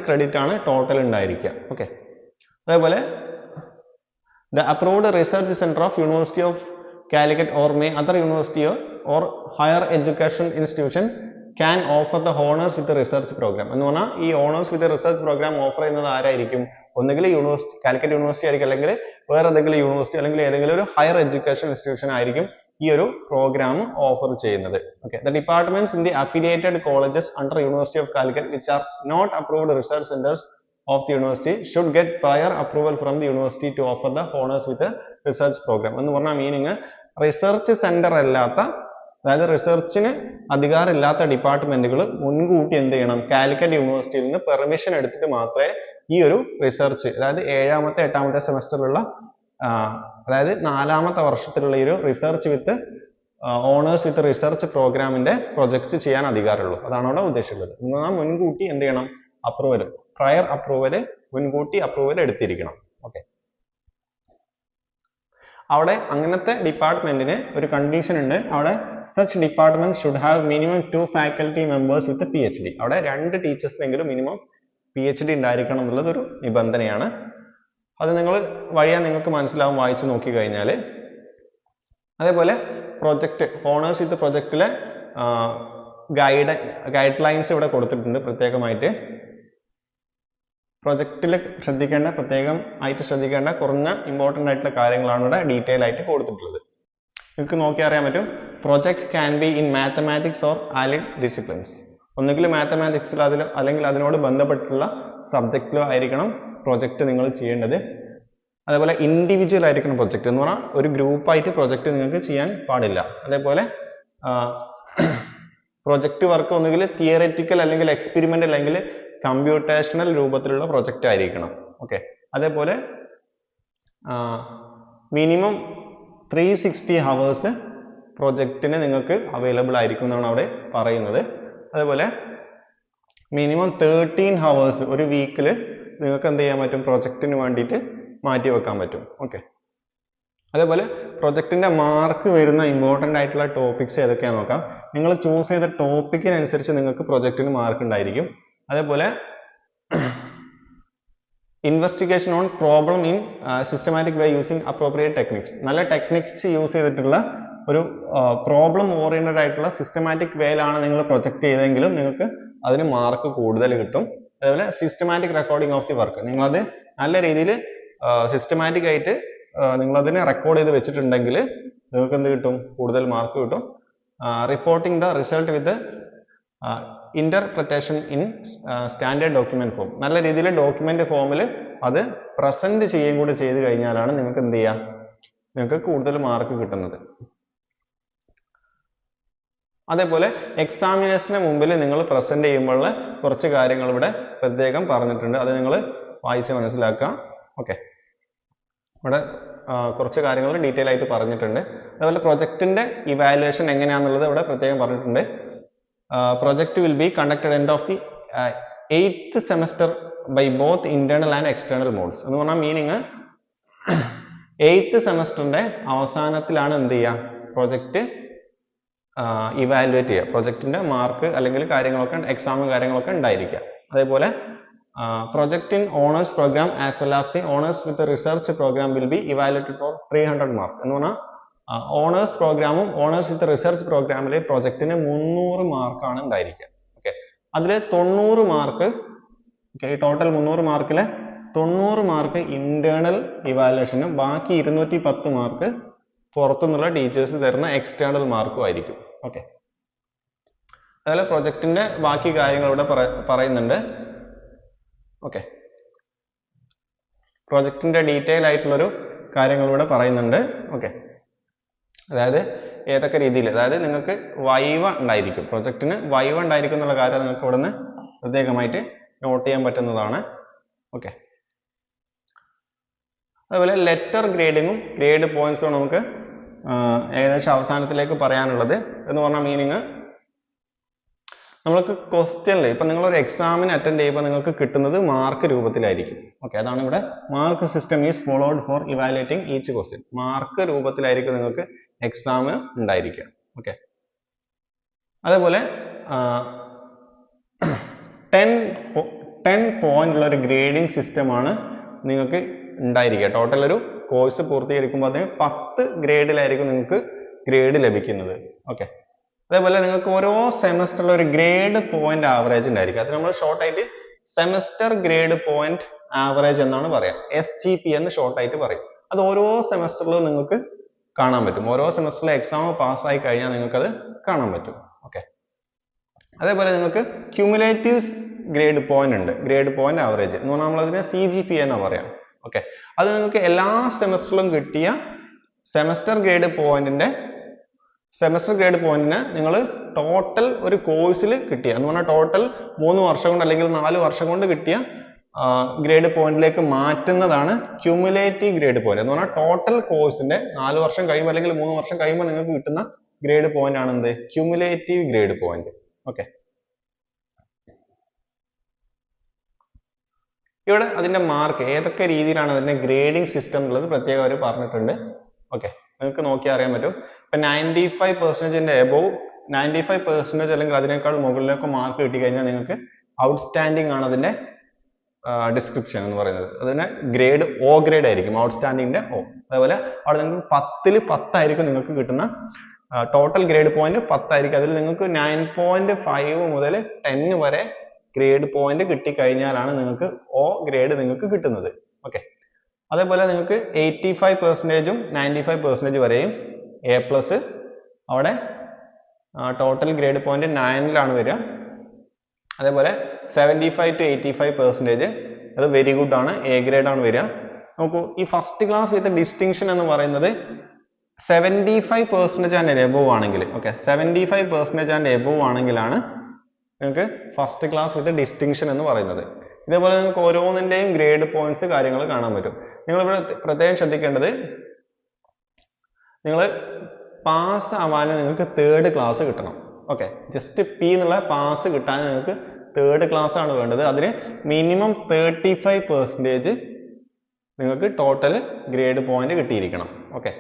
ക്രെഡിറ്റ് ആണ് ടോട്ടൽ ഉണ്ടായിരിക്കുക. ഓക്കെ, അതേപോലെ the approved research center of University of Calicut or may other university or higher education institution can offer the honors with the research program. എന്ന് പറഞ്ഞാൽ ഈ honors with the research program offer ചെയ്യുന്നത് ആരായിരിക്കും? ഒന്നുകിൽ university, Calicut university ആയിരിക്കും, അല്ലെങ്കിൽ വേറെ ഏതെങ്കിലും യൂണിവേഴ്സിറ്റി അല്ലെങ്കിൽ ഏതെങ്കിലും ഒരു ഹയർ എഡ്യൂക്കേഷൻ ഇൻസ്റ്റിറ്റ്യൂഷൻ ആയിരിക്കും ഈ ഒരു പ്രോഗ്രാം ഓഫർ ചെയ്യുന്നത്. Okay, the departments in the affiliated colleges under University of Calicut which are not approved research centers of the university should get prior approval from the university to offer the honors with the research program. എന്ന് പറഞ്ഞാൽ meaning research centre അല്ലാത്ത, അതായത് റിസർച്ചിന് അധികാരമില്ലാത്ത ഡിപ്പാർട്ട്മെന്റുകൾ മുൻകൂട്ടി എന്ത് ചെയ്യണം? കാലിക്കറ്റ് യൂണിവേഴ്സിറ്റിയിൽ നിന്ന് permission എടുത്തിട്ട് മാത്രമേ ഈ ഒരു റിസർച്ച്, അതായത് 7ാമത്തെ 8ാമത്തെ സെമസ്റ്ററിലുള്ള അതായത് 4ാമത്തെ വർഷത്തിലുള്ള ഈ ഒരു research with owners with research പ്രോഗ്രാമിന്റെ പ്രൊജക്ട് ചെയ്യാൻ അധികാരമുള്ളൂ. അതാണ് അവിടെ ഉദ്ദേശിക്കുന്നത്. എന്നാൽ മുൻകൂട്ടി എന്ത് ചെയ്യണം? അപ്രൂവൽ, പ്രയർ അപ്രൂവൽ, മുൻകൂട്ടി അപ്രൂവൽ എടുത്തിരിക്കണം. ഓക്കെ, അവിടെ അങ്ങനത്തെ ഡിപ്പാർട്ട്മെന്റിന് ഒരു കണ്ടീഷൻ ഉണ്ട്. അവിടെ such department should have minimum 2 faculty members with a PhD. അവിടെ 2 ടീച്ചേഴ്സിനെങ്കിലും മിനിമം PhD ഉണ്ടായിരിക്കണം എന്നുള്ളത് ഒരു നിബന്ധനയാണ്. അത് നിങ്ങൾ വഴിയാ നിങ്ങൾക്ക് മനസ്സിലാവും വായിച്ചു നോക്കി കഴിഞ്ഞാൽ. അതേപോലെ പ്രൊജക്ട്, ഓണേഴ്സ് വിത്ത് പ്രൊജക്റ്റിലെ ഗൈഡ് ലൈൻസ് ഇവിടെ കൊടുത്തിട്ടുണ്ട് പ്രത്യേകമായിട്ട്. പ്രൊജക്റ്റിൽ ശ്രദ്ധിക്കേണ്ട കുറഞ്ഞ ഇമ്പോർട്ടൻ്റ് ആയിട്ടുള്ള കാര്യങ്ങളാണ് ഇവിടെ ഡീറ്റെയിൽ ആയിട്ട് കൊടുത്തിട്ടുള്ളത്. നിങ്ങൾക്ക് നോക്കി അറിയാൻ പറ്റും. Project can be in mathematics or allied disciplines. ഒന്നുകിൽ മാത്തമാറ്റിക്സിലോ അല്ലെങ്കിൽ അതിനോട് ബന്ധപ്പെട്ടുള്ള സബ്ജക്റ്റിലോ ആയിരിക്കണം പ്രൊജക്ട് നിങ്ങൾ ചെയ്യേണ്ടത്. അതേപോലെ ഇൻഡിവിജ്വൽ ആയിരിക്കണം പ്രൊജക്ട് എന്ന് പറഞ്ഞാൽ ഒരു ഗ്രൂപ്പായിട്ട് പ്രൊജക്ട് നിങ്ങൾക്ക് ചെയ്യാൻ പാടില്ല. അതേപോലെ പ്രൊജക്ട് വർക്ക് ഒന്നുകിൽ തിയററ്റിക്കൽ അല്ലെങ്കിൽ എക്സ്പെരിമെന്റ് അല്ലെങ്കിൽ കമ്പ്യൂട്ടേഷണൽ രൂപത്തിലുള്ള പ്രൊജക്റ്റ് ആയിരിക്കണം. ഓക്കെ, അതേപോലെ മിനിമം 360 ഹവേഴ്സ് പ്രൊജക്റ്റിന് നിങ്ങൾക്ക് അവൈലബിൾ ആയിരിക്കും എന്നാണ് അവിടെ പറയുന്നത്. അതേപോലെ മിനിമം 13 ഹവേഴ്സ് ഒരു വീക്കിൽ നിങ്ങൾക്ക് എന്ത് ചെയ്യാൻ പറ്റും? പ്രൊജക്റ്റിന് വേണ്ടിയിട്ട് മാറ്റി വെക്കാൻ പറ്റും. ഓക്കെ, അതേപോലെ പ്രൊജക്റ്റിന്റെ മാർക്ക് വരുന്ന ഇമ്പോർട്ടൻ്റ് ആയിട്ടുള്ള ടോപ്പിക്സ് ഏതൊക്കെയാണെന്ന് നോക്കാം. നിങ്ങൾ ചൂസ് ചെയ്ത ടോപ്പിക്കിനനുസരിച്ച് നിങ്ങൾക്ക് പ്രൊജക്റ്റിന് മാർക്ക് ഉണ്ടായിരിക്കും. അതേപോലെ investigation on problem in systematic way using appropriate techniques. നല്ല ടെക്നിക്സ് യൂസ് ചെയ്തിട്ടുള്ള ഒരു പ്രോബ്ലം ഓറിയന്റഡ് ആയിട്ടുള്ള സിസ്റ്റമാറ്റിക് വേയിലാണ് നിങ്ങൾ പ്രൊജക്ട് ചെയ്തെങ്കിലും നിങ്ങൾക്ക് അതിന് മാർക്ക് കൂടുതൽ കിട്ടും. അതേപോലെ systematic recording of the work, നിങ്ങളത് നല്ല രീതിയിൽ സിസ്റ്റമാറ്റിക് ആയിട്ട് നിങ്ങളതിനെ റെക്കോർഡ് ചെയ്ത് വെച്ചിട്ടുണ്ടെങ്കിൽ നിങ്ങൾക്ക് എന്ത് കിട്ടും? കൂടുതൽ മാർക്ക് കിട്ടും. Reporting the result with interpretation in standard document form. നല്ല രീതിയിൽ ഡോക്യുമെന്റ് ഫോമിൽ അത് പ്രസന്റ് ചെയ്യുകയും കൂടി ചെയ്ത് കഴിഞ്ഞാലാണ് നിങ്ങൾക്ക് എന്ത് ചെയ്യാം? നിങ്ങൾക്ക് കൂടുതൽ മാർക്ക് കിട്ടുന്നത്. അതേപോലെ എക്സാമിനേഷന് മുമ്പിൽ നിങ്ങൾ പ്രസന്റ് ചെയ്യുമ്പോഴുള്ള കുറച്ച് കാര്യങ്ങൾ ഇവിടെ പ്രത്യേകം പറഞ്ഞിട്ടുണ്ട്. അത് നിങ്ങൾ വായിച്ച് മനസ്സിലാക്കുക. ഓക്കെ, ഇവിടെ കുറച്ച് കാര്യങ്ങൾ ഡീറ്റെയിൽ ആയിട്ട് പറഞ്ഞിട്ടുണ്ട്. അതേപോലെ പ്രൊജക്ടിന്റെ ഇവാലുവേഷൻ എങ്ങനെയാണെന്നുള്ളത് ഇവിടെ പ്രത്യേകം പറഞ്ഞിട്ടുണ്ട്. Project will be conducted end of the 8th semester by both internal and external modes. എന്ന് പറഞ്ഞാൽ മീനിങ് 8th സെമസ്റ്ററിന്റെ അവസാനത്തിലാണ് എന്ത് ചെയ്യുക? പ്രൊജക്ട് ഇവാലുവേറ്റ് ചെയ്യുക. പ്രൊജക്ടിന്റെ മാർക്ക് അല്ലെങ്കിൽ കാര്യങ്ങളൊക്കെ എക്സാമും കാര്യങ്ങളൊക്കെ ഉണ്ടായിരിക്കുക. അതേപോലെ project in honors program as well as the honors with the research program will be evaluated for 300 mark. എന്ന് പറഞ്ഞാൽ ഓണേഴ്സ് പ്രോഗ്രാമും ഓണേഴ്സ് വിത്ത് റിസർച്ച് പ്രോഗ്രാമിലെ പ്രൊജക്ടിന് 300 മാർക്കാണ് ഉണ്ടായിരിക്കുക. ഓക്കെ, അതിൽ 90 മാർക്ക്, ടോട്ടൽ 300 മാർക്കിലെ 90 മാർക്ക് ഇന്റേണൽ ഇവാലുവേഷനും ബാക്കി 210 മാർക്ക് പുറത്തുനിന്നുള്ള ടീച്ചേഴ്സ് തരുന്ന എക്സ്റ്റേണൽ മാർക്കും ആയിരിക്കും. ഓക്കെ, അതുപോലെ പ്രൊജക്ടിന്റെ ബാക്കി കാര്യങ്ങൾ ഇവിടെ പറയുന്നുണ്ട്. ഓക്കെ, പ്രൊജക്ടിന്റെ ഡീറ്റെയിൽ ആയിട്ടുള്ളൊരു കാര്യങ്ങൾ ഇവിടെ പറയുന്നുണ്ട്. ഓക്കെ, അതായത് ഏതൊക്കെ രീതിയിൽ, അതായത് നിങ്ങൾക്ക് വൈവ ഉണ്ടായിരിക്കും, പ്രൊജക്ടിന് വൈവ ഉണ്ടായിരിക്കും എന്നുള്ള കാര്യം നിങ്ങൾക്ക് ഇവിടെ നിന്ന് പ്രത്യേകമായിട്ട് നോട്ട് ചെയ്യാൻ പറ്റുന്നതാണ്. ഓക്കെ, അതുപോലെ ലെറ്റർ ഗ്രേഡിങ്ങും ഗ്രേഡ് പോയിന്റ്സും നമുക്ക് ഏകദേശം അവസാനത്തിലേക്ക് പറയാനുള്ളത്. എന്ന് പറഞ്ഞ മീനിങ് നമ്മൾക്ക് ക്വസ്റ്റ്യനിൽ ഇപ്പം നിങ്ങളൊരു എക്സാമിന് അറ്റൻഡ് ചെയ്യുമ്പോൾ നിങ്ങൾക്ക് കിട്ടുന്നത് മാർക്ക് രൂപത്തിലായിരിക്കും. ഓക്കെ, അതാണ് ഇവിടെ mark system is followed for evaluating each question. Mark രൂപത്തിലായിരിക്കും നിങ്ങൾക്ക് എക്സാം ഉണ്ടായിരിക്കുക. ഓക്കെ, അതേപോലെ 10 പോയിന്റ് ഉള്ള ഒരു ഗ്രേഡിംഗ് സിസ്റ്റമാണ് നിങ്ങൾക്ക് ഉണ്ടായിരിക്കുക. ടോട്ടൽ ഒരു കോഴ്സ് പൂർത്തീകരിക്കുമ്പോൾ അതിന് 10 ഗ്രേഡിലായിരിക്കും നിങ്ങൾക്ക് ഗ്രേഡ് ലഭിക്കുന്നത്. ഓക്കെ, അതേപോലെ നിങ്ങൾക്ക് ഓരോ സെമസ്റ്ററിൽ ഒരു ഗ്രേഡ് പോയിന്റ് ആവറേജ് ഉണ്ടായിരിക്കും. അത് നമ്മൾ ഷോർട്ട് ആയിട്ട് സെമസ്റ്റർ ഗ്രേഡ് പോയിന്റ് ആവറേജ് എന്നാണ് പറയാം. SGP എന്ന് ഷോർട്ട് ആയിട്ട് പറയും. അത് ഓരോ സെമസ്റ്ററിലും നിങ്ങൾക്ക് കാണാൻ പറ്റും. ഓരോ സെമസ്റ്ററിലെ എക്സാം പാസ്സായി കഴിഞ്ഞാൽ നിങ്ങൾക്ക് അത് കാണാൻ പറ്റും. ഓക്കെ, അതേപോലെ നിങ്ങൾക്ക് ക്യുമുലേറ്റീവ് ഗ്രേഡ് പോയിന്റ് ഉണ്ട്, ഗ്രേഡ് പോയിന്റ് ആവറേജ് എന്ന് പറഞ്ഞാൽ നമ്മളതിനെ CGP എന്നാ പറയാം. ഓക്കെ, അത് നിങ്ങൾക്ക് എല്ലാ സെമസ്റ്ററിലും കിട്ടിയ സെമസ്റ്റർ ഗ്രേഡ് പോയിന്റിനെ നിങ്ങൾ ടോട്ടൽ ഒരു കോഴ്സിൽ കിട്ടിയ എന്ന് പറഞ്ഞാൽ ടോട്ടൽ 3 വർഷം കൊണ്ട് അല്ലെങ്കിൽ 4 വർഷം കൊണ്ട് കിട്ടിയ ഗ്രേഡ് പോയിന്റിലേക്ക് മാറ്റുന്നതാണ് ക്യുമുലേറ്റീവ് ഗ്രേഡ് പോയിന്റ്. എന്ന് പറഞ്ഞാൽ ടോട്ടൽ കോഴ്സിന്റെ 4 വർഷം കഴിയുമ്പോൾ അല്ലെങ്കിൽ 3 വർഷം കഴിയുമ്പോൾ നിങ്ങൾക്ക് കിട്ടുന്ന ഗ്രേഡ് പോയിന്റ് ആണ് എന്ത്? Cumulative grade point. ഓക്കെ, ഇവിടെ അതിന്റെ മാർക്ക് ഏതൊക്കെ രീതിയിലാണ് അതിന്റെ ഗ്രേഡിംഗ് സിസ്റ്റം എന്നുള്ളത് പ്രത്യേകം അവർ പറഞ്ഞിട്ടുണ്ട്. ഓക്കെ, നിങ്ങൾക്ക് നോക്കിയാൽ അറിയാൻ പറ്റും. ഇപ്പൊ 95% എബോവ് 95% അല്ലെങ്കിൽ അതിനേക്കാൾ മുകളിലേക്ക് മാർക്ക് കിട്ടി കഴിഞ്ഞാൽ നിങ്ങൾക്ക് ഔട്ട്സ്റ്റാൻഡിംഗ് ആണ് അതിന്റെ ഡിസ്ക്രിപ്ഷൻ എന്ന് പറയുന്നത്. അതിന്റെ ഗ്രേഡ് O ഗ്രേഡ് ആയിരിക്കും, ഔട്ട്സ്റ്റാൻഡിങ്ങിന്റെ O. അതേപോലെ അവിടെ നിങ്ങൾക്ക് 10ൽ 10 ആയിരിക്കും നിങ്ങൾക്ക് കിട്ടുന്ന ടോട്ടൽ ഗ്രേഡ് പോയിന്റ് 10 ആയിരിക്കും. അതിൽ നിങ്ങൾക്ക് 9.5 മുതൽ 10 വരെ ഗ്രേഡ് പോയിന്റ് കിട്ടിക്കഴിഞ്ഞാലാണ് നിങ്ങൾക്ക് O ഗ്രേഡ് നിങ്ങൾക്ക് കിട്ടുന്നത്. ഓക്കെ, അതേപോലെ നിങ്ങൾക്ക് 85%ഉം 95% വരെയും A+, അവിടെ ടോട്ടൽ ഗ്രേഡ് പോയിന്റ് 9ലാണ് വരിക. അതേപോലെ 75 to 85% അത് വെരി ഗുഡ് ആണ്, A ഗ്രേഡ് ആണ് വരിക. നോക്കൂ, ഈ ഫസ്റ്റ് ക്ലാസ് വിത്ത് ഡിസ്റ്റിങ്ഷൻ എന്ന് പറയുന്നത് 75% ആൻഡ് എബോവ് ആണെങ്കിൽ, ഓക്കെ 75% ആൻഡ് എബോവ് ആണെങ്കിലാണ് നിങ്ങൾക്ക് ഫസ്റ്റ് ക്ലാസ് വിത്ത് ഡിസ്റ്റിങ്ഷൻ എന്ന് പറയുന്നത്. ഇതേപോലെ നിങ്ങൾക്ക് ഓരോന്നിന്റെയും ഗ്രേഡ് പോയിന്റ്സ് കാര്യങ്ങൾ കാണാൻ പറ്റും. നിങ്ങൾ ഇവിടെ പ്രത്യേകം ശ്രദ്ധിക്കേണ്ടത്, നിങ്ങൾ പാസ് ആവാൻ നിങ്ങൾക്ക് 3rd ക്ലാസ് കിട്ടണം. ഓക്കെ, ജസ്റ്റ് P എന്നുള്ള പാസ് കിട്ടാൻ നിങ്ങൾക്ക് 3rd ക്ലാസ് ആണ് വേണ്ടത്. അതിന് മിനിമം 35% നിങ്ങൾക്ക് ടോട്ടൽ ഗ്രേഡ് പോയിന്റ് കിട്ടിയിരിക്കണം. ഓക്കെ,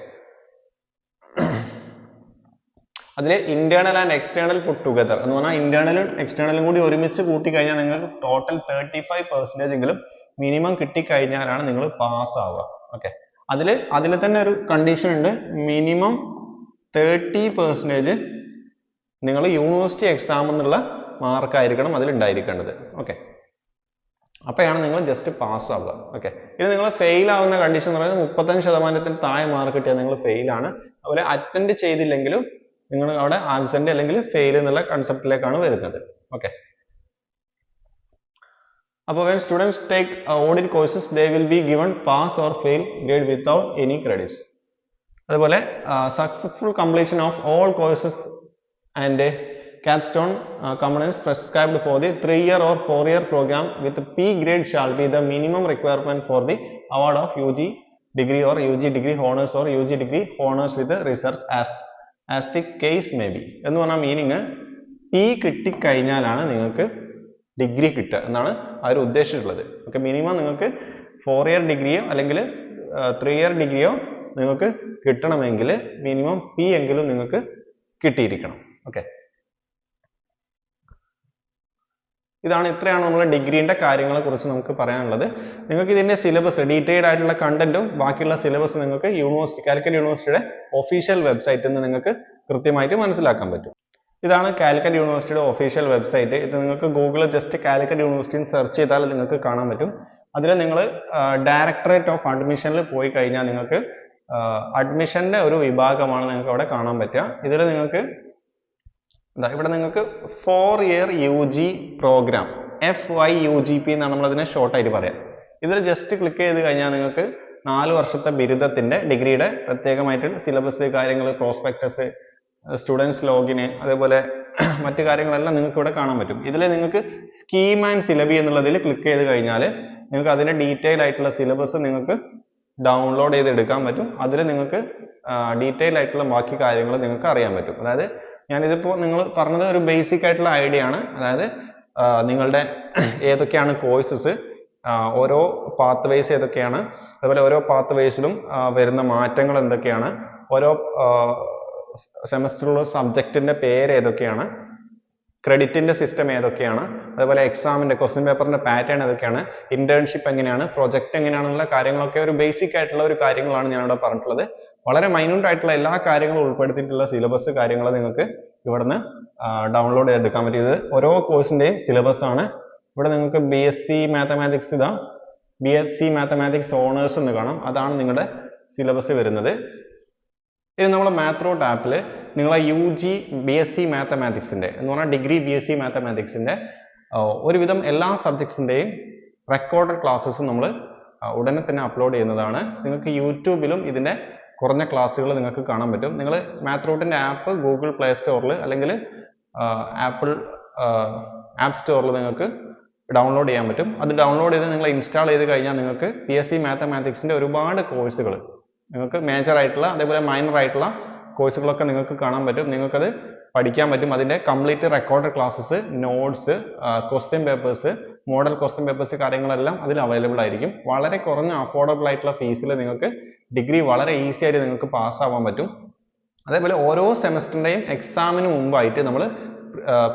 അതിൽ internal and external puttu together എന്ന് പറഞ്ഞാൽ ഇന്റേണലും എക്സ്റ്റേണലും കൂടി ഒരുമിച്ച് കൂട്ടി കഴിഞ്ഞാൽ നിങ്ങൾക്ക് ടോട്ടൽ 35% എങ്കിലും മിനിമം കിട്ടിക്കഴിഞ്ഞാലാണ് നിങ്ങൾ പാസ് ആവുക. ഓക്കെ, അതിൽ തന്നെ ഒരു കണ്ടീഷൻ ഉണ്ട്, മിനിമം 30% നിങ്ങൾ യൂണിവേഴ്സിറ്റി എക്സാം എന്നുള്ള മാർക്ക് ആയിരിക്കണം അതിൽ ഉണ്ടായിരിക്കേണ്ടത്. ഓക്കെ, അപ്പോഴാണ് നിങ്ങൾ ജസ്റ്റ് പാസ് ആവുക. ഓക്കെ, ഇത് നിങ്ങൾ ഫെയിൽ ആവുന്ന കണ്ടീഷൻ എന്ന് പറയുന്നത് 35% താഴെ മാർക്ക് കിട്ടിയാൽ നിങ്ങൾ ഫെയിൽ ആണ്. അതുപോലെ അറ്റൻഡ് ചെയ്തില്ലെങ്കിലും നിങ്ങൾ അവിടെ ആബ്സെന്റ് അല്ലെങ്കിൽ ഫെയിൽ എന്നുള്ള കൺസെപ്റ്റിലേക്കാണ് വരുന്നത്. ഓക്കെ, അപ്പോൾ when students take audit courses they will be given pass or fail grade without any credits. അതുപോലെ successful completion of all courses and capstone components prescribed for the 3-year or 4-year program with P grade shall be the minimum requirement for the award of UG degree or UG degree honors or UG degree honors with the research as the case may be. എന്ന് പറഞ്ഞ meaning P കിട്ടിക്കഴിഞ്ഞാലാണ് നിങ്ങൾക്ക് degree കിട്ടുക എന്നാണ് അവർ ഉദ്ദേശിച്ചിട്ടുള്ളത്. Okay, minimum നിങ്ങൾക്ക് 4-year ഡിഗ്രിയോ അല്ലെങ്കിൽ 3-year ഡിഗ്രിയോ നിങ്ങൾക്ക് കിട്ടണമെങ്കിൽ minimum P എങ്കിലും നിങ്ങൾക്ക് കിട്ടിയിരിക്കണം. ഓക്കെ, ഇത്രയാണ് നമ്മുടെ ഡിഗ്രീന്റെ കാര്യങ്ങളെ കുറിച്ച് നമുക്ക് പറയാനുള്ളത്. നിങ്ങൾക്ക് ഇതിന്റെ സിലബസ് ഡീറ്റെയിൽഡ് ആയിട്ടുള്ള കണ്ടന്റും ബാക്കിയുള്ള സിലബസ് നിങ്ങൾക്ക് കാലിക്കറ്റ് യൂണിവേഴ്സിറ്റിയുടെ ഒഫീഷ്യൽ വെബ്സൈറ്റിൽ നിന്ന് നിങ്ങൾക്ക് കൃത്യമായിട്ട് മനസ്സിലാക്കാൻ പറ്റും. ഇതാണ് കാലിക്കറ്റ് യൂണിവേഴ്സിറ്റിയുടെ ഒഫീഷ്യൽ വെബ്സൈറ്റ്. ഇത് നിങ്ങൾക്ക് ഗൂഗിളിൽ ജസ്റ്റ് കാലിക്കറ്റ് യൂണിവേഴ്സിറ്റി സെർച്ച് ചെയ്താൽ നിങ്ങൾക്ക് കാണാൻ പറ്റും. അതിൽ നിങ്ങൾ ഡയറക്ടറേറ്റ് ഓഫ് അഡ്മിഷനിൽ പോയി കഴിഞ്ഞാൽ നിങ്ങൾക്ക് അഡ്മിഷന്റെ ഒരു വിഭാഗമാണ് നിങ്ങൾക്ക് അവിടെ കാണാൻ പറ്റുക. ഇതിൽ നിങ്ങൾക്ക് ഇവിടെ നിങ്ങൾക്ക് 4-year UG പ്രോഗ്രാം FYUGP എന്നാണ് നമ്മൾ അതിനെ ഷോർട്ട് ആയിട്ട് പറയാം. ഇതിൽ ജസ്റ്റ് ക്ലിക്ക് ചെയ്ത് കഴിഞ്ഞാൽ നിങ്ങൾക്ക് 4 വർഷത്തെ ബിരുദത്തിന്റെ ഡിഗ്രിയുടെ പ്രത്യേകമായിട്ട് സിലബസ് കാര്യങ്ങൾ, പ്രോസ്പെക്ടസ്, സ്റ്റുഡൻസ് ലോഗിന്, അതേപോലെ മറ്റു കാര്യങ്ങളെല്ലാം നിങ്ങൾക്ക് ഇവിടെ കാണാൻ പറ്റും. ഇതിൽ നിങ്ങൾക്ക് സ്കീം ആൻഡ് സിലബി എന്നുള്ളതിൽ ക്ലിക്ക് ചെയ്ത് കഴിഞ്ഞാൽ നിങ്ങൾക്ക് അതിന്റെ ഡീറ്റെയിൽ ആയിട്ടുള്ള സിലബസ് നിങ്ങൾക്ക് ഡൗൺലോഡ് ചെയ്തെടുക്കാൻ പറ്റും. അതിൽ നിങ്ങൾക്ക് ഡീറ്റെയിൽ ആയിട്ടുള്ള ബാക്കി കാര്യങ്ങൾ നിങ്ങൾക്ക് അറിയാൻ പറ്റും. അതായത് ഞാനിതിപ്പോൾ നിങ്ങൾ പറഞ്ഞത് ഒരു ബേസിക് ആയിട്ടുള്ള ഐഡിയ ആണ്. അതായത് നിങ്ങളുടെ ഏതൊക്കെയാണ് കോഴ്സസ്, ഓരോ പാത്ത് വേസ് ഏതൊക്കെയാണ്, അതുപോലെ ഓരോ പാത്ത് വേസിലും വരുന്ന മാറ്റങ്ങൾ എന്തൊക്കെയാണ്, ഓരോ സെമസ്റ്ററിലുള്ള സബ്ജക്റ്റിന്റെ പേര് ഏതൊക്കെയാണ്, ക്രെഡിറ്റിന്റെ സിസ്റ്റം ഏതൊക്കെയാണ്, അതുപോലെ എക്സാമിന്റെ ക്വസ്റ്റ്യൻ പേപ്പറിന്റെ പാറ്റേൺ ഏതൊക്കെയാണ്, ഇന്റേൺഷിപ്പ് എങ്ങനെയാണ്, പ്രൊജക്ട് എങ്ങനെയാണെന്നുള്ള കാര്യങ്ങളൊക്കെ ഒരു ബേസിക് ആയിട്ടുള്ള ഒരു കാര്യങ്ങളാണ് ഞാനിവിടെ പറഞ്ഞിട്ടുള്ളത്. വളരെ മൈന്യൂട്ട് ആയിട്ടുള്ള എല്ലാ കാര്യങ്ങളും ഉൾപ്പെടുത്തിയിട്ടുള്ള സിലബസ് കാര്യങ്ങൾ നിങ്ങൾക്ക് ഇവിടുന്ന് ഡൗൺലോഡ് ചെയ്തെടുക്കാൻ പറ്റും. ഇത് ഓരോ കോഴ്സിന്റെയും സിലബസ് ആണ്. ഇവിടെ നിങ്ങൾക്ക് BSc മാത്തമാറ്റിക്സ് ഇതാ BSc മാത്തമാറ്റിക്സ് ഓണേഴ്സ് എന്ന് കാണാം. അതാണ് നിങ്ങളുടെ സിലബസ് വരുന്നത്. ഇനി നമ്മൾ മാത്രോട്ട് ആപ്പിൽ നിങ്ങളെ UG BSc മാത്തമാറ്റിക്സിന്റെ എന്ന് പറഞ്ഞാൽ ഡിഗ്രി BSc മാത്തമാറ്റിക്സിന്റെ ഒരുവിധം എല്ലാ സബ്ജക്ട്സിന്റെയും റെക്കോർഡഡ് ക്ലാസ്സസ് നമ്മൾ ഉടനെ തന്നെ അപ്ലോഡ് ചെയ്യുന്നതാണ്. നിങ്ങൾക്ക് യൂട്യൂബിലും ഇതിന്റെ കുറഞ്ഞ ക്ലാസ്സുകൾ നിങ്ങൾക്ക് കാണാൻ പറ്റും. നിങ്ങൾ മാത്രോട്ടിന്റെ ആപ്പ് ഗൂഗിൾ പ്ലേ സ്റ്റോറിൽ അല്ലെങ്കിൽ ആപ്പിൾ ആപ്പ് സ്റ്റോറിൽ നിങ്ങൾക്ക് ഡൗൺലോഡ് ചെയ്യാൻ പറ്റും. അത് ഡൗൺലോഡ് ചെയ്ത് നിങ്ങൾ ഇൻസ്റ്റാൾ ചെയ്ത് കഴിഞ്ഞാൽ നിങ്ങൾക്ക് BSc മാത്തമാറ്റിക്സിന്റെ ഒരുപാട് കോഴ്സുകൾ നിങ്ങൾക്ക് മേജർ ആയിട്ടുള്ള അതേപോലെ മൈനർ ആയിട്ടുള്ള കോഴ്സുകളൊക്കെ നിങ്ങൾക്ക് കാണാൻ പറ്റും. നിങ്ങൾക്കത് പഠിക്കാൻ പറ്റും. അതിന്റെ complete recorded classes, notes, question papers, model question papers കാര്യങ്ങളെല്ലാം അതിൽ അവൈലബിൾ ആയിരിക്കും. വളരെ കുറഞ്ഞ അഫോർഡബിൾ ആയിട്ടുള്ള ഫീസിൽ നിങ്ങൾക്ക് ഡിഗ്രി വളരെ ഈസി ആയിട്ട് നിങ്ങൾക്ക് പാസ്സാവാൻ പറ്റും. അതേപോലെ ഓരോ സെമസ്റ്ററിന്റെയും എക്സാമിന് മുമ്പായിട്ട് നമ്മൾ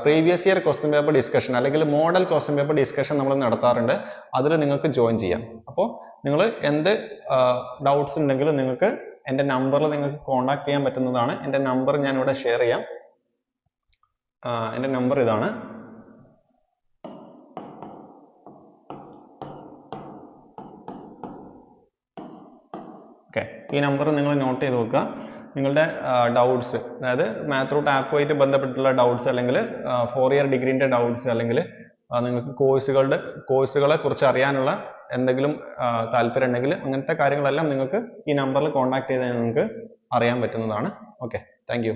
previous year question paper discussion അല്ലെങ്കിൽ മോഡൽ ക്വസ്റ്റ്യൻ പേപ്പർ ഡിസ്കഷൻ നമ്മൾ നടത്താറുണ്ട്. അതിൽ നിങ്ങൾക്ക് ജോയിൻ ചെയ്യാം. അപ്പോൾ നിങ്ങൾ എന്ത് ഡൗട്ട്സ് ഉണ്ടെങ്കിലും നിങ്ങൾക്ക് എൻ്റെ നമ്പറിൽ നിങ്ങൾക്ക് കോൺടാക്ട് ചെയ്യാൻ പറ്റുന്നതാണ്. എൻ്റെ നമ്പർ ഞാൻ ഇവിടെ ഷെയർ ചെയ്യാം. എൻ്റെ നമ്പർ ഇതാണ്. ഓക്കെ, ഈ നമ്പർ നിങ്ങൾ നോട്ട് ചെയ്ത് നോക്കുക. നിങ്ങളുടെ ഡൗട്ട്സ്, അതായത് മാത്രോട്ട് ആപ്പുമായിട്ട് ബന്ധപ്പെട്ടുള്ള ഡൗട്ട്സ് അല്ലെങ്കിൽ 4 ഇയർ ഡിഗ്രീൻ്റെ ഡൗട്ട്സ് അല്ലെങ്കിൽ നിങ്ങൾക്ക് കോഴ്സുകളെ കുറിച്ച് അറിയാനുള്ള എന്തെങ്കിലും താല്പര്യം ഉണ്ടെങ്കിൽ അങ്ങനത്തെ കാര്യങ്ങളെല്ലാം നിങ്ങൾക്ക് ഈ നമ്പറിൽ കോൺടാക്ട് ചെയ്താൽ നിങ്ങൾക്ക് അറിയാൻ പറ്റുന്നതാണ്. Okay, thank you.